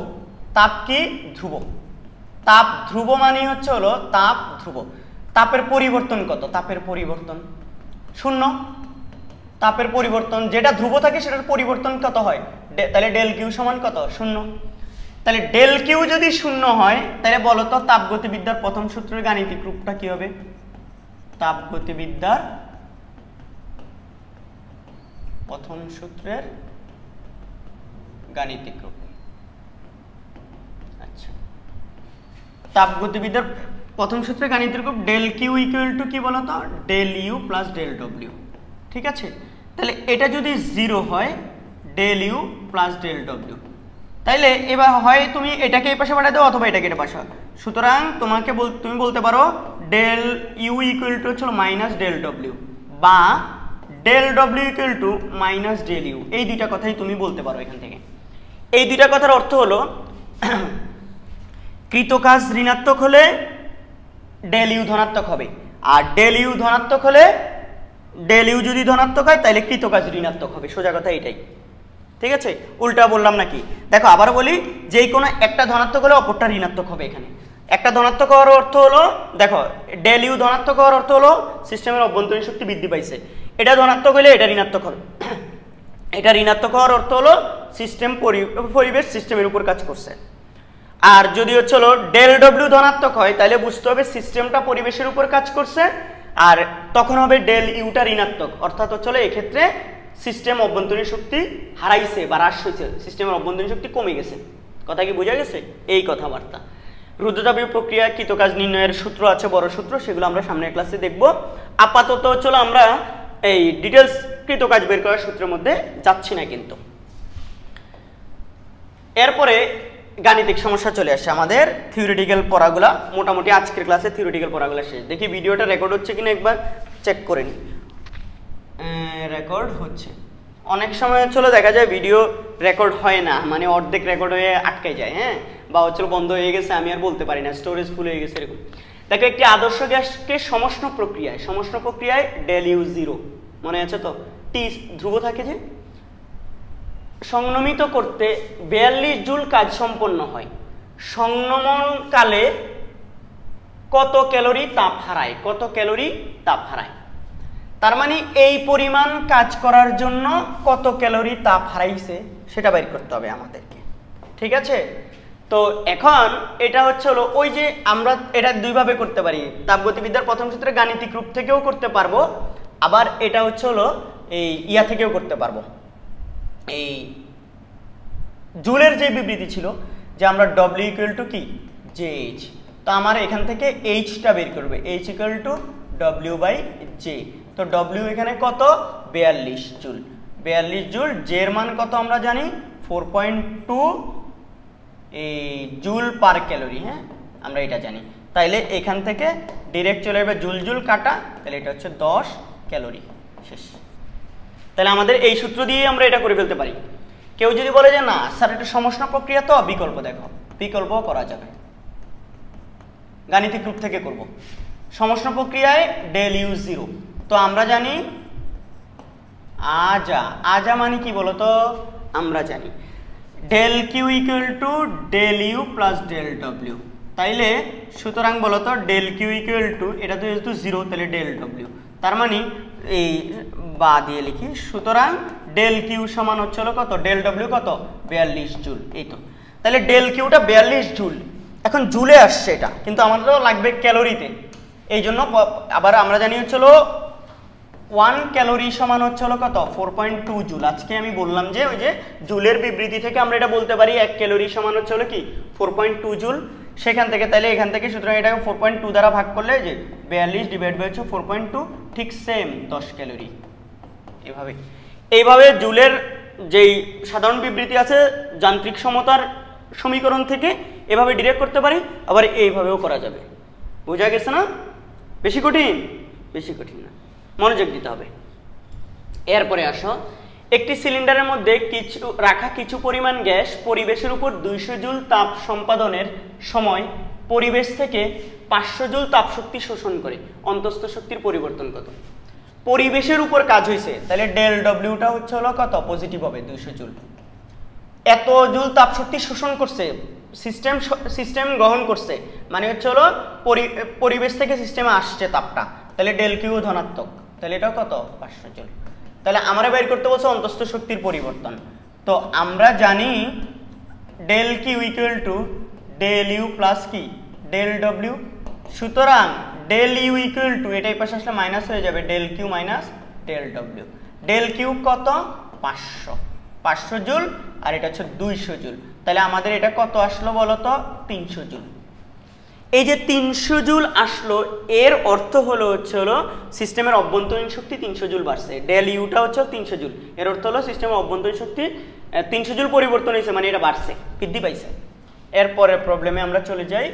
তাপ কি? ধ্রুব। তাপ ধ্রুব মানে হচ্ছে হলো তাপ ধ্রুব। তাপের পরিবর্তন কত? তাপের পরিবর্তন 0। তাপের পরিবর্তন যেটা ধ্রুব থাকে সেটার পরিবর্তন কত হয়? তাহলে ডেল কিউ সমান কত? 0। তাহলে ডেল কিউ যদি 0 হয় তাহলে বলো তো তাপগতিবিদ্যার প্রথম সূত্রের গাণিতিক রূপটা কি হবে? তাপগতিবিদ্যার প্রথম সূত্রের গাণিতিক রূপ। আচ্ছা, তাপগতিবিদ্যার প্রথম সূত্রে গাণিতিক রূপ ডেল কিউ ইকুয়াল টু কি বলতো? Del U plus del W. ঠিক আছে, তাহলে এটা যদি 0 হয় del U plus del W, তাইলে এবার হয় তুমি এটাকে এই পাশে পাঠিয়ে দাও অথবা এটাকে এটা পাশে। সুতরাং তুমি বলতে পারো ডেল ইউ ইকুয়াল টু হচ্ছে মাইনাস ডেল ডব্লিউ, বা del W equal to minus del U. এই দুইটা কথাই তুমি বলতে পারো এখান থেকে। এই দুইটা কথার অর্থ হলো কৃতকাজ ঋণাত্মক হলে ডেল ইউ ধনাত্মক হবে, আর ডেল ইউ ধনাত্মক হলে, ডেল ইউ যদি ধনাত্মক হয় তাহলে কৃতকাজ ঋণাত্মক হবে। সোজা কথা এইটাই। ঠিক আছে, উল্টা বললাম নাকি? দেখো আবার বলি, যেই কোনো একটা ধনাত্মক হলে অপরটা ঋণাত্মক হবে। এখানে একটা ধনাত্মক হওয়ার অর্থ হলো, দেখো ডেল ইউ ধনাত্মক হওয়ার অর্থ হলো সিস্টেমের অভ্যন্তরীণ শক্তি বৃদ্ধি পাইছে। এটা ধনাত্মক হলে এটা ঋণাত্মক হবে। এটা ঋণাত্মক হওয়ার অর্থ হলো সিস্টেম পরিবেশ সিস্টেমের উপর কাজ করছে। আর যদি হচ্ছে হলো ডেল ডব্লিউ ধনাত্মক হয় তাহলে বুঝতে হবে সিস্টেমটা পরিবেশের উপর কাজ করছে, আর তখন হবে ডেল ইউটা ঋণাত্মক, অর্থাৎ হচ্ছে হলো এক্ষেত্রে সিস্টেম অভ্যন্তরীণ শক্তি হারাইছে বা হ্রাস হয়েছে, সিস্টেমের অভ্যন্তরীণ শক্তি কমে গেছে। কথা কি বোঝা গেছে? এই কথাবার্তা। রুদ্ধতাপীয় প্রক্রিয়া কৃতকাজ নির্ণয়ের সূত্র আছে, বড় সূত্র, সেগুলো আমরা সামনের ক্লাসে দেখব। আপাতত হচ্ছে আমরা এই ডিটেলস কৃতকাজ বের করার সূত্রের মধ্যে যাচ্ছি না কিন্তু। এরপরে গাণিতিক সমস্যা চলে আসছে আমাদের। থিওরিটিক্যাল পড়াগুলা মোটামুটি আজকের ক্লাসে থিওরিটিক্যাল পড়াগুলা শেষ। দেখি ভিডিওটা রেকর্ড হচ্ছে কিনা একবার চেক করে নিই। রেকর্ড হচ্ছে। অনেক সময় হচ্ছিল দেখা যায় ভিডিও রেকর্ড হয় না, মানে অর্ধেক রেকর্ড হয়ে আটকে যায়, হ্যাঁ, বা হচ্ছিল বন্ধ হয়ে গেছে, আমি আর বলতে পারি না, স্টোরেজ ফুল হয়ে গেছে, এরকম। দেখো একটি আদর্শ গ্যাসকে সমষ্ণ প্রক্রিয়ায় ডেল ইউ 0 মনে আছে তো? টি ধ্রুব থাকে যে, সংনমিত করতে 42 জুল কাজ সম্পন্ন হয়। সংনমনকালে কত ক্যালোরি তাপ হারায়? কত ক্যালোরি তাপ হারায়? তার মানে এই পরিমাণ কাজ করার জন্য কত ক্যালোরি তাপ হারাইছে সেটা বের করতে হবে আমাদেরকে। ঠিক আছে, তো এখন এটা হচ্ছে হলো ওই যে আমরা এটা দুইভাবে করতে পারি। তাপগতিবিদ্যার প্রথম সূত্রে গাণিতিক রূপ থেকেও করতে পারবো, আবার এটা হচ্ছে হলো এই ইয়া থেকেও করতে পারবো। এই জুলের যে বিবৃতি ছিল যে আমরা ডব্লিউ ইকুয়াল টু কি জেএইচ, তো আমার এখান থেকে এইচটা বের করবে, H equal to W by J. তো ডব্লিউ এখানে কত? 42 জুল। 42 জুল। জের মান কত আমরা জানি? 4.2 জুল পার ক্যালোরি। হ্যাঁ, আমরা এটা জানি। তাইলে এখান থেকে ডিরেক্ট চলে যাবে জুল জুল কাটা, তাহলে এটা হচ্ছে 10 ক্যালোরি। শেষ। তাহলে আমাদের এই সূত্র দিয়ে আমরা এটা করে ফেলতে পারি। কেউ যদি বলে যে না স্যার এটা সমষ্ণ প্রক্রিয়া, তো বিকল্প দেখো, বিকল্প করা যাবে, গাণিতিক রূপ থেকে করব। সমষ্ণ প্রক্রিয়ায় ডেল ইউ 0, তো আমরা জানি আজা মানে কি বলতো, আমরা জানি del Q equal to del U plus del W. তাইলে সুতরাং বলতো ডেল কিউ ইকুয়াল টু, এটা তো যেহেতু 0 তাহলে ডেল ডব্লিউ, তার মানে এই বা দিয়ে লিখি, সুতরাং ডেল কিউ সমান হচ্ছে হলো কত, ডেল ডব্লিউ কত 42 জুল। এই তো, তাহলে ডেল কিউটা 42 জুল, এখন জুলে আসছে এটা, কিন্তু আমাদেরও লাগবে ক্যালোরিতে। এই জন্য আবার আমরা জানি হচ্ছে হলো 1 ক্যালোরি সমান হচ্ছে হলো কত 4.2 জুল। আজকে আমি বললাম যে ওই যে জুলের বিবৃতি থেকে আমরা এটা বলতে পারি 1 ক্যালোরি সমান হচ্ছে হলো কি 4.2 জুল, সেখান থেকে তাহলে এখান থেকে সুতরাং এটাকে 4.2 দ্বারা ভাগ করলে যে 42 ডিভাইড বাই হচ্ছে 4.2, ঠিক সেম 10 ক্যালোরি। এইভাবে জুলের যেই সাধারণ বিবৃতি আছে যান্ত্রিক সমতার সমীকরণ থেকে এভাবে ডিরেক্ট করতে পারি, আবার এইভাবেও করা যাবে। বোঝা গেছে না? বেশি কঠিন? বেশি কঠিন না, মনোযোগ দিতে হবে। এরপরে আসো, একটি সিলিন্ডারের মধ্যে কিছু পরিমাণ গ্যাস পরিবেশের উপর 200 জুল তাপ সম্পাদনের সময় পরিবেশ থেকে 500 জুল তাপ শক্তি শোষণ করে, অন্তঃস্থ শক্তির পরিবর্তন কত? পরিবেশের উপর কাজ হয়েছে, তাহলে ডেল ডব্লিউটা হচ্ছে হলো কত, পজিটিভ হবে 200 জুল। এত জুল তাপ শক্তি শোষণ করছে, সিস্টেম গ্রহণ করছে, মানে হচ্ছে হলো পরিবেশ থেকে সিস্টেমে আসছে তাপটা, তাহলে ডেল কিউ ধনাত্মক, তাহলে এটাও কত 500 জুল। তাহলে আমরা বের করতে বলছে অন্তঃস্থ শক্তির পরিবর্তন, তো আমরা জানি del Q equal to del U plus কি ডেল ডব্লিউ। সুতরাং ডেল ইউ ইকুয়াল টু, এটাই পাশে আসলে মাইনাস হয়ে যাবে, del Q minus del W. Del Q কত 500 জুল, আর এটা হচ্ছে 200 জুল, তাহলে আমাদের এটা কত আসলো বলতো 300 জুল। এই যে 300 জুল আসলো, এর অর্থ হলো হচ্ছে হলো সিস্টেমের অভ্যন্তরীণ শক্তি 300 জুল বাড়ছে। ডেল ইউটা হচ্ছে 300 জুল, এর অর্থ হলো সিস্টেমের অভ্যন্তরীণ শক্তি 300 জুল পরিবর্তন হয়েছে, মানে এটা বাড়ছে, বৃদ্ধি পাইছে। এরপরের প্রবলেমে আমরা চলে যাই।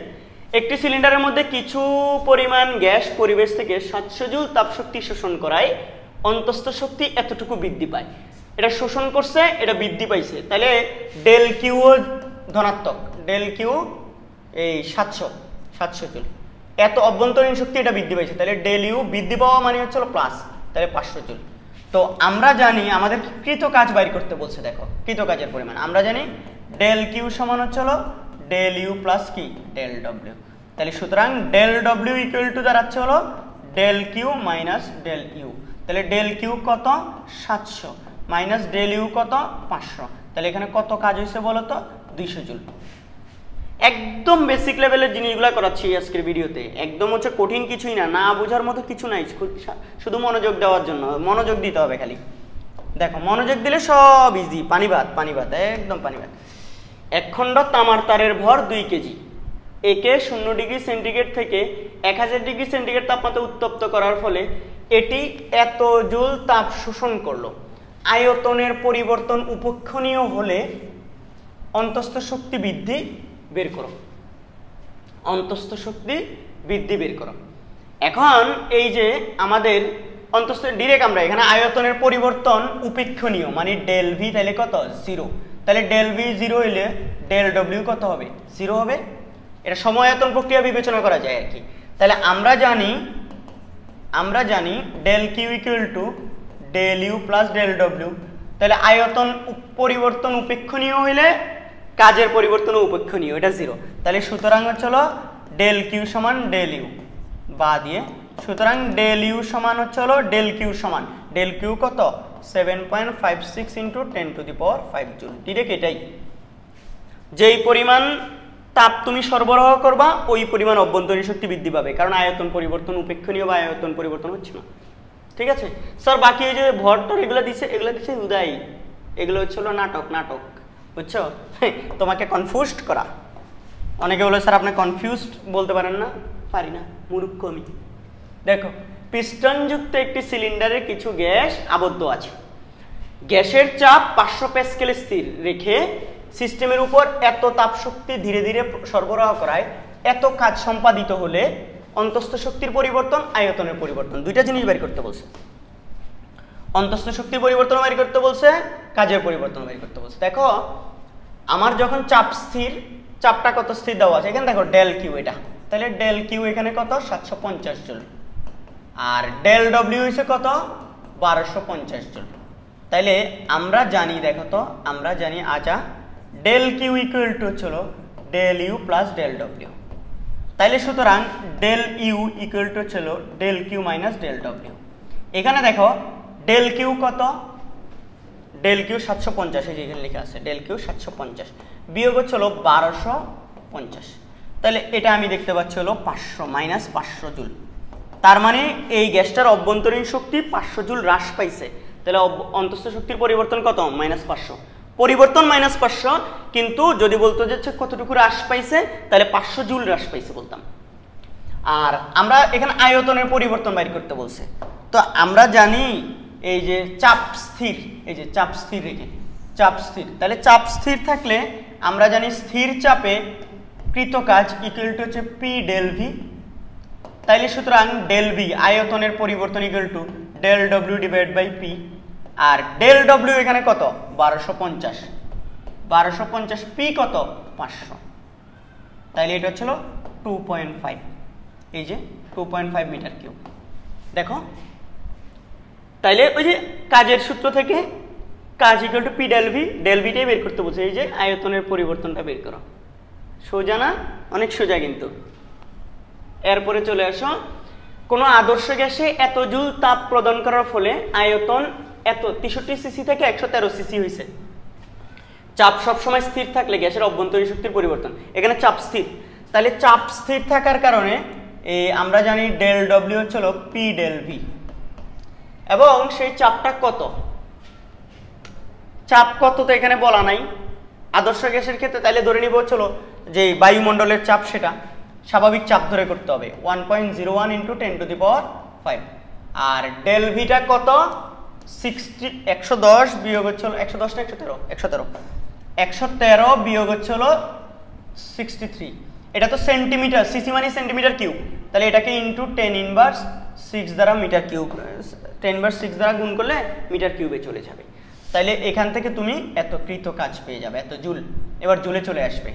একটি সিলিন্ডারের মধ্যে কিছু পরিমাণ গ্যাস পরিবেশ থেকে 700 জুল তাপ শক্তি শোষণ করায় অন্তঃস্থ শক্তি এতটুকু বৃদ্ধি পায়। এটা শোষণ করছে, এটা বৃদ্ধি পাইছে, তাহলে ডেল কিউ ধনাত্মক, ডেল কিউ এই 700 জুল, এত অভ্যন্তরীণ শক্তি এটা বৃদ্ধি পাইছে, তাহলে ডেল ইউ বৃদ্ধি পাওয়া মানে হচ্ছে প্লাস, তাহলে 500 জুল। তো আমরা জানি আমাদের কৃত কাজ বাইর করতে বলছে, দেখো কৃত কাজের পরিমাণ আমরা জানি ডেল কিউ সমান হচ্ছে হলো ডেল ইউ প্লাস কি ডেল ডব্লিউ। তাহলে সুতরাং ডেল ডব্লিউ ইকুয়াল টু দাঁড়াচ্ছে হলো del Q minus del U, তাহলে ডেল কিউ কত 700 মাইনাস ডেল ইউ কত 500, তাহলে এখানে কত কাজ হয়েছে বলো তো 200 জুল। একদম বেসিক লেভেলের জিনিসগুলো করাচ্ছি আজকের ভিডিওতে, একদম হচ্ছে কঠিন কিছুই না, না বোঝার মতো কিছু নাই, শুধু মনোযোগ দেওয়ার জন্য মনোযোগ দিতে হবে খালি। দেখো মনোযোগ দিলে সব ইজি, পানি ভাত একদম পানি ভাত। এক খণ্ড তামার তারের ভর 2 কেজি, একে 0 ডিগ্রি সেন্টিগ্রেড থেকে 1000 ডিগ্রি সেন্টিগ্রেড তাপমাত্রা উত্তপ্ত করার ফলে এটি এত জুল তাপ শোষণ করলো। আয়তনের পরিবর্তন উপেক্ষণীয় হলে অন্তঃস্থ শক্তি বৃদ্ধি বের করো, অন্তঃস্থ শক্তি বৃদ্ধি বের করো। এখন এই যে আমাদের অন্তঃস্থ ডিরেক্ট আমরা এখানে আয়তনের পরিবর্তন উপেক্ষণীয় মানে ডেল ভি, তাহলে কত 0, তাহলে ডেল ভি 0 হইলে ডেল ডব্লিউ কত হবে 0 হবে। এটা সময়তন প্রক্রিয়া বিবেচনা করা যায় আর কি। তাহলে আমরা জানি del Q equal to del U plus del W, তাহলে আয়তন পরিবর্তন উপেক্ষণীয় হইলে কাজের পরিবর্তন উপেক্ষণীয়, এটা 0, তাহলে সুতরাং হলো ডেল কিউ সমান ডেল ইউ বা দিয়ে, সুতরাং ডেল ইউ সমান হলো ডেল কিউ কত 7.56 ইন্টু 10⁵ জুল। ডিরেক্ট এটাই, যেই পরিমাণ তাপ তুমি সরবরাহ করবা ওই পরিমাণ অভ্যন্তরীণ শক্তি বৃদ্ধি পাবে, কারণ আয়তন পরিবর্তন উপেক্ষণীয় বা আয়তন পরিবর্তন হচ্ছে না। ঠিক আছে স্যার, বাকি এই যে ভরটর এগুলো দিচ্ছে উদয়, এগুলো হলো নাটক, বুঝছো, তোমাকে কনফিউজড করা। অনেকে বলে স্যার আপনি কনফিউজড বলতে পারেন না, পারি না, মূর্খ আমি। দেখো পিস্টনযুক্ত একটি সিলিন্ডারে কিছু গ্যাস আবদ্ধ আছে, গ্যাসের চাপ 500 প্যাসকেল স্থির রেখে সিস্টেমের উপর এত তাপ শক্তি ধীরে ধীরে সরবরাহ করায় এত কাজ সম্পাদিত হলে অন্তঃস্থ শক্তির পরিবর্তন, আয়তনের পরিবর্তন, দুইটা জিনিস বের করতে বলছে। অন্তঃস্থ শক্তির পরিবর্তন বের করতে বলছে, কাজের পরিবর্তন বের করতে বলছে। দেখো আমার যখন চাপ স্থির, চাপটা কত স্থির দেওয়া আছে এখানে দেখো ডেল কিউ এটা, তাহলে ডেল কিউ এখানে কত 750 জুল, আর ডেল ডব্লিউ হচ্ছে কত 1250 জুল। তাইলে আমরা জানি, দেখো তো আমরা জানি আচ্ছা ডেল কিউ ইকুয়াল টু হচ্ছিল del U plus del W. তাইলে সুতরাং ডেল ইউ ইকুয়াল টু হচ্ছিল del Q minus del W. এখানে দেখো ডেল কিউ কত, ডেল কিউ 750, এই যে এখানে লেখা আছে ডেল কিউ 750 বিয়োগ হচ্ছিল 1250, তাহলে এটা আমি দেখতে পাচ্ছি হলো 500 মাইনাস 500 জুল। তার মানে এই গ্যাসটার অভ্যন্তরীণ শক্তি 500 জুল হ্রাস পাইছে। তাহলে অন্তঃস্থ শক্তির পরিবর্তন কত মাইনাস 500, পরিবর্তন মাইনাস 500, কিন্তু যদি বলতো যে কতটুকু হ্রাস পাইছে তাহলে 500 জুল হ্রাস পাইছে বলতাম। আর আমরা এখানে আয়তনের পরিবর্তন বাইর করতে বলছে, তো আমরা জানি এই যে চাপ স্থির, এই যে চাপ স্থির রেখে চাপ স্থির, তাহলে চাপ স্থির থাকলে আমরা জানি স্থির চাপে কৃত কাজ ইকুয়াল টু হচ্ছে পি ডেল ভি। তাইলে সুতরাং ডেল ভি আয়তনের পরিবর্তন equal to del W divide by P, আর ডেল ডব্লিউ এখানে কত 1250, 1250 পি কত 500, তাইলে এটা হচ্ছিল 2.5, এই যে 2.5 মিটার কিউব। দেখো তাইলে ওই যে কাজের সূত্র থেকে কাজ equal to P del V, del ভিটাই বের করতে বলছে, এই যে আয়তনের পরিবর্তনটা বের করো। সোজা না? অনেক সোজা কিন্তু। এরপরে চলে আসো, কোনো আদর্শ গ্যাসে এত জুল তাপ প্রদান করার ফলে আয়তন এত 63 সিসি থেকে 113 সিসি হয়েছে। চাপ সবসময় স্থির থাকলে গ্যাসের অভ্যন্তরীণ শক্তির পরিবর্তন, এখানে চাপ স্থির, তাহলে চাপ স্থির থাকার কারণে আমরা জানি ডেল ডব্লিউ হচ্ছিল পি ডেল ভি, এবং সেই চাপটা কত, চাপ কত তো এখানে বলা নাই আদর্শ গ্যাসের ক্ষেত্রে। তাহলে ধরে নিব হচ্ছিল যে বায়ুমণ্ডলের চাপ, সেটা স্বাভাবিক চাপ ধরে করতে হবে 1.01 × 10⁵, আর ডেল ভিটা কত 110 বিয়োগ হচ্ছিল 110 না 113 বিয়োগ হচ্ছিল 63, এটা তো সেন্টিমিটার, সিসি মানে সেন্টিমিটার কিউব, তাহলে এটাকে ইন্টু 10⁻6 দ্বারা মিটার কিউব, 10⁻6 দ্বারা গুণ করলে মিটার কিউবে চলে যাবে। তাইলে এখান থেকে তুমি এত কৃত কাজ পেয়ে যাবে, এত জুল। এবার জুলে চলে আসবে,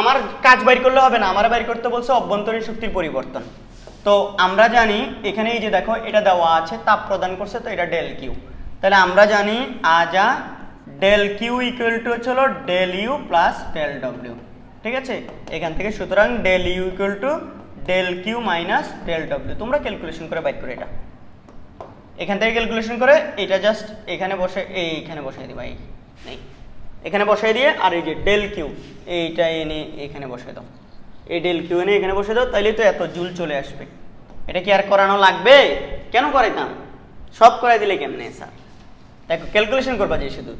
আমার কাজ বাইর করলে হবে না, আমার বাইর করতে বলছে অভ্যন্তরীণ শক্তির পরিবর্তন। তো আমরা জানি এখানে এই যে দেখো এটা দেওয়া আছে তাপ প্রদান করছে, তো এটা ডেল কিউ, তাহলে আমরা জানি আজা ডেল কিউ ইকুয়াল টু হচ্ছিল del U plus del W, ঠিক আছে। এখান থেকে সুতরাং del U equal to del Q minus del W, তোমরা ক্যালকুলেশন করে বাইর করে এটা, এখান থেকে ক্যালকুলেশন করে এটা জাস্ট এখানে বসে এইখানে বসাই দিবা, এই নেই এখানে বসাই দিয়ে, আর এই যে ডেল কিউ এইটা এনে এখানে বসাই দাও, এই ডেল কিউ এনে এখানে বসে দাও, তাইলে তো এত জুল চলে আসবে। এটা কি আর করানো লাগবে? কেন করাইতাম, সব করাই দিলে কেমনে স্যার? দেখো ক্যালকুলেশন করবা যে শুধু।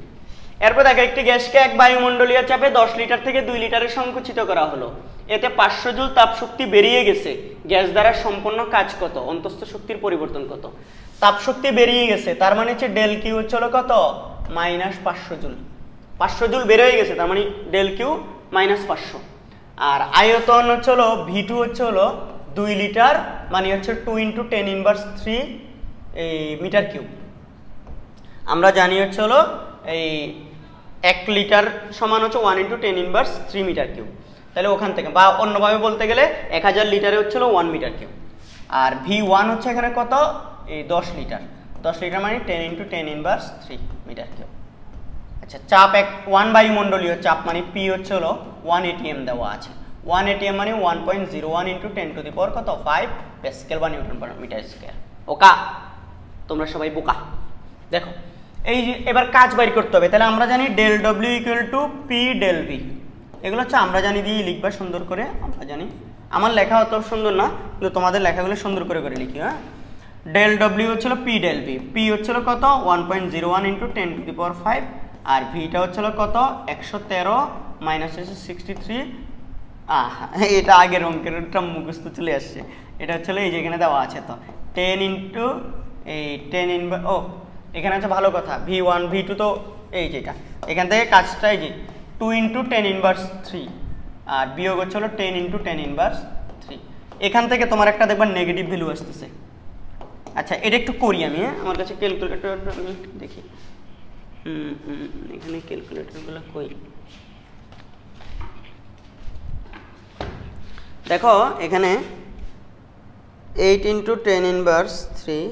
এরপর দেখো একটি গ্যাসকে এক বায়ুমণ্ডলীয় চাপে 10 লিটার থেকে 2 লিটারে সংকুচিত করা হলো, এতে 500 জুল তাপ শক্তি বেরিয়ে গেছে। গ্যাস দ্বারা সম্পন্ন কাজ কত, অন্তঃস্থ শক্তির পরিবর্তন কত? তাপ শক্তি বেরিয়ে গেছে, তার মানে হচ্ছে ডেল কিউ হচ্ছিল কত -500 জুল, 500 জুল বের হয়ে গেছে, তার মানে ডেল কিউ -500। আর আয়তন হচ্ছে হলো V2 হচ্ছে হলো 2 লিটার, মানে হচ্ছে 2 × 10⁻³ এই মিটার কিউব। আমরা জানি হচ্ছে হলো এই 1 লিটার সমান হচ্ছে 1 × 10⁻³ মিটার কিউব, তাহলে ওখান থেকে, বা অন্যভাবে বলতে গেলে 1000 লিটারে হচ্ছে হলো 1 মিটার কিউব। আর V1 হচ্ছে এখানে কত, এই 10 লিটার, 10 লিটার মানে 10 × 10⁻³ মিটার কিউব। আচ্ছা, চাপ 1 বায়ুমণ্ডলীয় চাপ মানে P হচ্ছে হলো 1 atm দেওয়া আছে, 1 atm মানে 1.01 × 10⁵ প্যাসকেল বা নিউটন পার মিটার স্কয়ার। ওকা, তোমরা সবাই বোকা। দেখো এই যে এবার কাজ বাইর করতে হবে, তাহলে আমরা জানি del W equal to P del V, এগুলো হচ্ছে আমরা জানি দিয়ে লিখবা সুন্দর করে, আমরা জানি। আমার লেখা অত সুন্দর না, কিন্তু তোমাদের লেখাগুলো সুন্দর করে করে লিখি। হ্যাঁ, ডেল ডব্লিউ হচ্ছিল পি ডেল ভি, পি হচ্ছিল কত 1.01 × 10⁵, আর ভিটা হচ্ছিল কত 113 মাইনাস 63। এটা আগের অঙ্কেরটা মুখস্থ চলে আসছে, এটা হচ্ছিল এই যে এখানে দেওয়া আছে, তো 10 × এই 10 ও এখানে আছে ভালো কথা, V1 V2 তো এই যেটা, এখান থেকে কাজটা এই যে 2 × 10⁻³ আর বিয়োগ হচ্ছে হলো 10 × 10⁻³। এখান থেকে তোমার একটা দেখবা নেগেটিভ ভ্যালু আসতেছে। আচ্ছা, এটা একটু করি আমি, আমার কাছে ক্যালকুলেটর দেখি। এখানে ক্যালকুলেটরগুলো কই, দেখো এখানে 8 × 10 ইনভার্স 3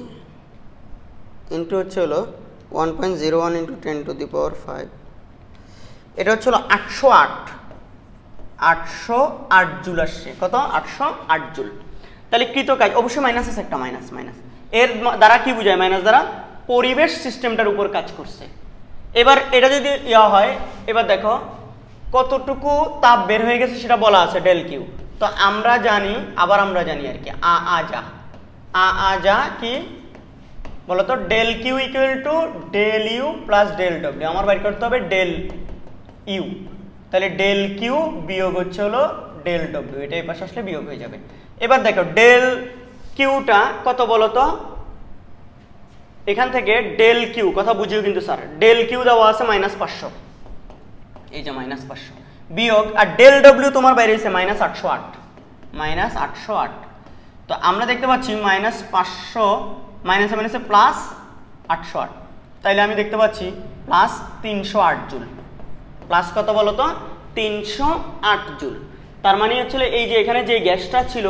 ইন্টু হচ্ছে হলো 1.01 × 10⁵, এটা হচ্ছে হলো 808 জুল আসছে। কত? 808 জুল। তাহলে কৃতকাজ অবশ্যই মাইনাস আছে, একটা মাইনাস। এর দ্বারা কি বোঝায়? মাইনাস দ্বারা পরিবেশ সিস্টেমটার উপর কাজ করছে। এবার এটা যদি ইয়া হয়, এবার দেখো কতটুকু তাপ বের হয়ে গেছে সেটা বলা আছে ডেল কিউ। তো আমরা জানি আর কি আ যা কি বলতো, del Q equal to del U plus del W. আমার বাইর করতে হবে ডেল ইউ, তাহলে ডেল কিউ বিয়োগ হচ্ছে হলো ডেল ডব্লিউ, এটা এই পাশে আসলে বিয়োগ হয়ে যাবে। এবার দেখো ডেল কিউটা কত বলতো, এখান থেকে ডেল কিউ কথা বুঝিও কিন্তু স্যার, ডেল কিউ দেওয়া আছে -500, এই যে -500 বিয়োগ, আর ডেল ডব্লিউ তোমার বাইরে হয়েছে -808। তো আমরা দেখতে পাচ্ছি -500 মাইনাসে মাইনাসে প্লাস 808, তাইলে আমি দেখতে পাচ্ছি প্লাস 308 জুল। প্লাস কত বলতো? 308 জুল। তার মানে হচ্ছিল এই যে এখানে যে গ্যাসটা ছিল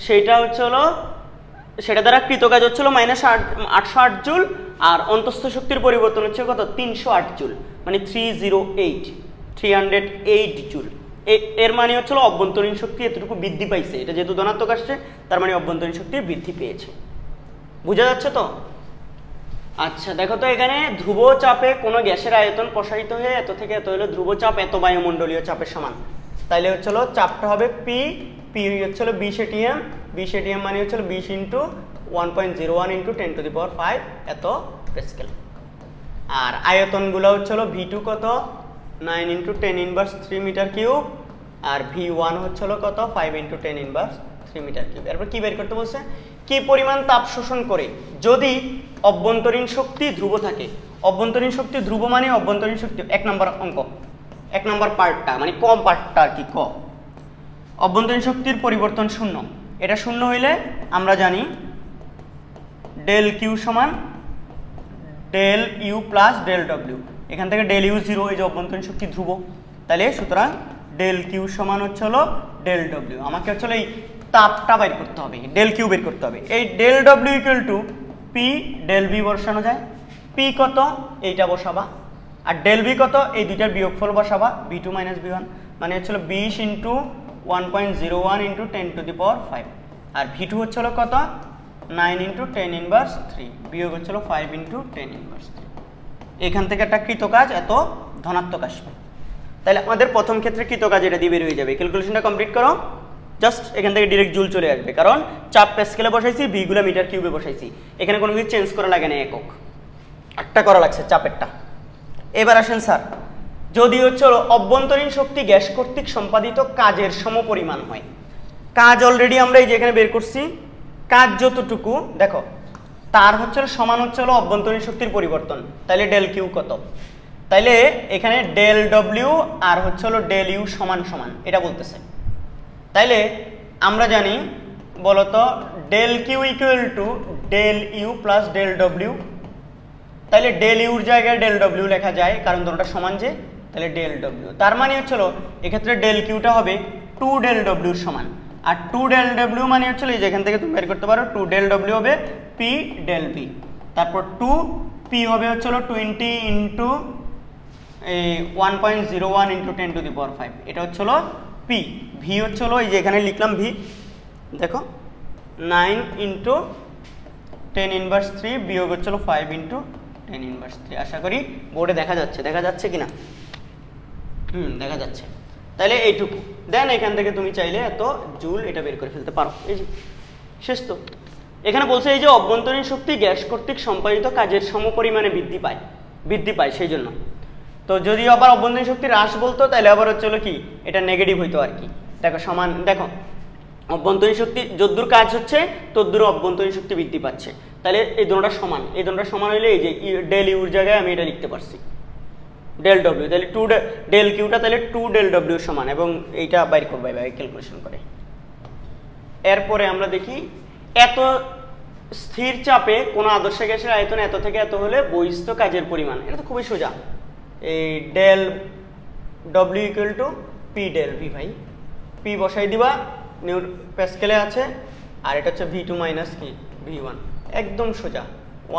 সেটা হচ্ছে হলো, সেটা দ্বারা কৃতকাজ হচ্ছিল -808 জুল, আর অন্তঃস্থ শক্তির পরিবর্তন হচ্ছে কত? 308 জুল, মানে 308 জুল। এর মানে হচ্ছিল অভ্যন্তরীণ শক্তি এতটুকু বৃদ্ধি পাইছে। এটা যেহেতু ধনাত্মক আসছে তার মানে অভ্যন্তরীণ শক্তি বৃদ্ধি পেয়েছে। বোঝা যাচ্ছে তো? আচ্ছা দেখো তো, এখানে ধ্রুব চাপে কোনো গ্যাসের আয়তন প্রসারিত হয়ে এত থেকে এত হলো ধ্রুব চাপ এত বায়ুমণ্ডলীয় চাপের সমান। তাইলে হচ্ছিল চাপটা হবে পি হচ্ছিল 20 atm, 20 atm মানে হচ্ছিল 20 × 1.01 × 10⁵ এত প্যাসকেল। আর আয়তনগুলো হচ্ছিল V2 কত? 9 × 10⁻³ মিটার কিউব, আর V1 হচ্ছিল কত? 5 × 10⁻³ মিটার কিউব। এরপর কি বের করতে বলছে? কি পরিমাণ তাপ শোষণ করে যদি অভ্যন্তরীণ শক্তি ধ্রুব থাকে। অভ্যন্তরীণ শক্তি ধ্রুব মানে অভ্যন্তরীণ শক্তি 1 নম্বর অঙ্ক, 1 নম্বর পার্টটা মানে কম পার্টটা আর কি, অভ্যন্তরীণ শক্তির পরিবর্তন 0। এটা 0 হইলে আমরা জানি ডেল কিউ সমান del U plus del W. এখান থেকে ডেল ইউ 0, এই যে অভ্যন্তরীণ শক্তি ধ্রুব, তাহলে সুতরাং ডেল কিউ সমান হচ্ছে হলো ডেল ডব্লিউ। আমাকে হচ্ছে এই তাপটা বের করতে হবে, ডেল কিউ বের করতে হবে। এই del W equal to P del V বসানো যায়। পি কত? এইটা বসাবা, আর ডেল ভি কত? এই দুইটার বিয়োগফল বসাবা, V2 - V1 মানে হচ্ছিল 20 × 1.01 × 10⁵, আর V2 হচ্ছিল কত? 9 × 10⁻³ বিয়োগ হচ্ছিল 5 × 10⁻³। এখান থেকে একটা কৃতকাজ এত ধনাত্মক আসবে। তাহলে আমাদের প্রথম ক্ষেত্রে কৃতকাজ এটা দিয়ে বের হয়ে যাবে। ক্যালকুলেশনটা কমপ্লিট করো, জাস্ট এখান থেকে ডিরেক্ট জুল চলে আসবে, কারণ চাপ প্যাসকেলে বসাইছি, ভিগুলো মিটার কিউবে বসাইছি, এখানে কোনো কিছু চেঞ্জ করা লাগে না, একক একটা করা লাগছে চাপেরটা। এবার আসেন স্যার, যদি হচ্ছে অভ্যন্তরীণ শক্তি গ্যাস কর্তৃক সম্পাদিত কাজের সমপরিমাণ হয়। কাজ অলরেডি আমরা এই যে এখানে বের করছি, কাজ যতটুকু দেখো তার হচ্ছে সমান হচ্ছে হলো অভ্যন্তরীণ শক্তির পরিবর্তন। তাইলে ডেল কিউ কত? তাইলে এখানে ডেল ডব্লিউ আর হচ্ছে হলো ডেল ইউ সমান সমান এটা বলতেছে। তাইলে আমরা জানি বলতো del Q equal to del U plus del W. তাইলে ডেল ইউর জায়গায় ডেল ডব্লিউ লেখা যায়, কারণ দুটোটা সমান যে, তাহলে ডেল ডব্লিউ। তার মানে হচ্ছিল এক্ষেত্রে ডেল কিউটা হবে 2 ডেল ডব্লিউর সমান, আর 2 ডেল ডব্লিউ মানে হচ্ছিল এই যেখান থেকে তুমি বের করতে পারো 2 ডেল ডব্লিউ হবে পি ডেল ভি, তারপর 2 পি হবে হচ্ছিল 20 × 1.01 × 10⁵, এটা হচ্ছিল পি। ভি হচ্ছিল এই যে এখানে লিখলাম ভি, দেখো 9 × 10⁻³ বিয়োগ হচ্ছিল 5 × 10⁻³। আশা করি বোর্ডে দেখা যাচ্ছে কিনা? দেখা যাচ্ছে। তাহলে এইটুকু দেন, এখান থেকে তুমি চাইলে এত জুল এটা বের করে ফেলতে পারো। এই যে শেষ। তো এখানে বলছে এই যে অভ্যন্তরীণ শক্তি গ্যাস কর্তৃক সম্পাদিত কাজের সমপরিমাণে বৃদ্ধি পায় সেই জন্য। তো যদি আবার অভ্যন্তরীণ শক্তি হ্রাস বলতো তাহলে আবার হচ্ছে কি এটা নেগেটিভ হইতো আর কি। দেখো সমান, দেখো অভ্যন্তরীণ শক্তি যদ্দূর কাজ হচ্ছে তদ্দূর অভ্যন্তরীণ শক্তি বৃদ্ধি পাচ্ছে, তাহলে এই দুটোটা সমান। এই দুটোটা সমান হইলে এই যে ডেল ইউর জায়গায় আমি এটা লিখতে পারছি ডেল ডব্লিউ, তাহলে 2 ডেল কিউটা তাহলে 2 ডেল ডব্লিউ সমান, এবং এইটা বাইর করবো ক্যালকুলেশন করে। এরপরে আমরা দেখি এত স্থির চাপে কোনো আদর্শ গ্যাসের আয়তন এত থেকে এত হলে বহিস্থ কাজের পরিমাণ, এটা তো খুবই সোজা। এই del W equal to P del V, ভাই পি বসাই দিবা, প্যাসকেলে আছে, আর এটা হচ্ছে ভি টু মাইনাস কি ভি ওয়ান, একদম সোজা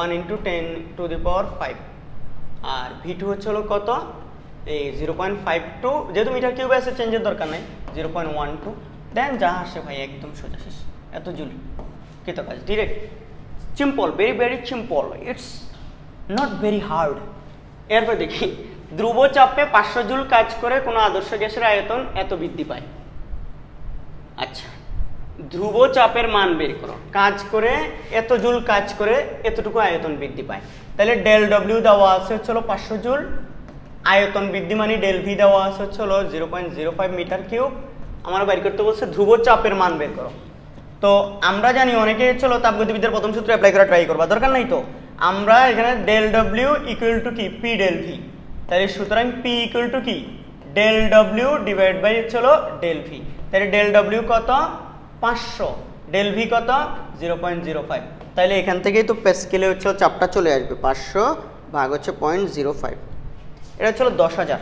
1 × 10⁵, আর ভি টু হচ্ছে হলো কত, এই 0.52, যেহেতু মিটার কিউবে আছে চেঞ্জের দরকার নেই, 0.12, দেন যা আসে ভাই একদম সোজা শেষ, এত জুল কৃত কাজ, direct, simple, very very simple, it's not very hard. এরপর দেখি ধ্রুব চাপে 500 জুল কাজ করে কোনো আদর্শ গ্যাসের আয়তন এত বৃদ্ধি পায়। আচ্ছা, ধ্রুব চাপের মান বের করো, কাজ করে এত জুল কাজ করে এতটুকু আয়তন বৃদ্ধি পায়, তাহলে ডেল ডব্লিউ দেওয়া আছে হচ্ছে 500 জুল, আয়তন বৃদ্ধি মানে ডেল ভি দেওয়া আছে হচ্ছে 0.05 মিটার কিউব, আমরা বের করতে বলছে ধ্রুব চাপের মান বের করো। তো আমরা জানি অনেকে চলো তাপগতিবিদ্যার প্রথম সূত্র অ্যাপ্লাই করা ট্রাই করবা, দরকার নাই তো, আমরা এখানে ডেল ডব্লিউ ইকুয়াল টু কি পি ডেল ভি, তাহলে সুতরাং পি ইকুয়াল টু কি ডেল ডব্লিউ ডিভাইড বাই হলো ডেল ভি, তাহলে ডেল ডব্লিউ কত 500, ডেল ভি কত 0.05, তাহলে এখান থেকেই তো প্যাসকেলে হচ্ছে চাপটা চলে আসবে, 500 ভাগ হচ্ছে 0.05, এটা হচ্ছে 10,000,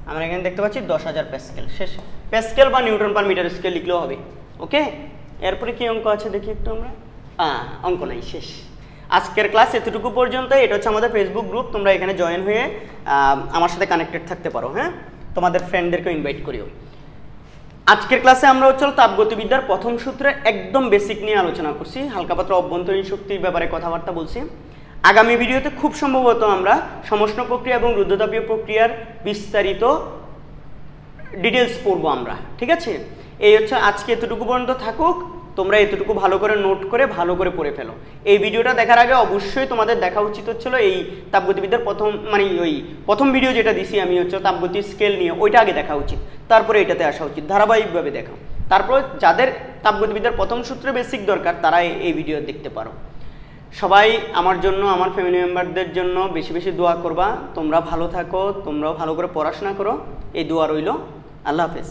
আমরা এখানে দেখতে পাচ্ছি 10,000 প্যাসকেল, শেষ। প্যাসকেল বা নিউটন পার মিটার স্কেল লিখলেও হবে, ওকে। এরপরে কি অঙ্ক আছে দেখি একটু আমরা, অঙ্ক নাই, শেষ। আজকের ক্লাস এতটুকু পর্যন্ত, এটা হচ্ছে আমাদের ফেসবুক গ্রুপ, তোমরা এখানে জয়েন হয়ে আমার সাথে কানেক্টেড থাকতে পারো, হ্যাঁ, তোমাদের ফ্রেন্ডদেরকে ইনভাইট করিও। আজকের ক্লাসে আমরা হচ্ছে তাপগতিবিদ্যার প্রথম সূত্রে একদম বেসিক নিয়ে আলোচনা করছি, হালকা পাতলা অভ্যন্তরীণ শক্তির ব্যাপারে কথাবার্তা বলছি। আগামী ভিডিওতে খুব সম্ভবত আমরা সমষ্ণ প্রক্রিয়া এবং রুদ্ধতাপীয় প্রক্রিয়ার বিস্তারিত ডিটেলস পড়বো আমরা, ঠিক আছে। এই হচ্ছে আজকে এতটুকু পর্যন্ত থাকুক, তোমরা এতটুকু ভালো করে নোট করে ভালো করে পড়ে ফেলো। এই ভিডিওটা দেখার আগে অবশ্যই তোমাদের দেখা উচিত হচ্ছিল এই তাপগতিবিদ্যার প্রথম ভিডিও যেটা দিছি আমি হচ্ছে তাপগতির স্কেল নিয়ে, ওইটা আগে দেখা উচিত, তারপরে এটাতে আসা উচিত, ধারাবাহিকভাবে দেখা। তারপর যাদের তাপগতিবিদ্যার প্রথম সূত্রে বেসিক দরকার তারা এই ভিডিও দেখতে পারো। সবাই আমার জন্য, আমার ফ্যামিলি মেম্বারদের জন্য বেশি বেশি দোয়া করবা, তোমরা ভালো থাকো, তোমরাও ভালো করে পড়াশোনা করো, এই দোয়া রইল। আল্লাহ হাফেজ।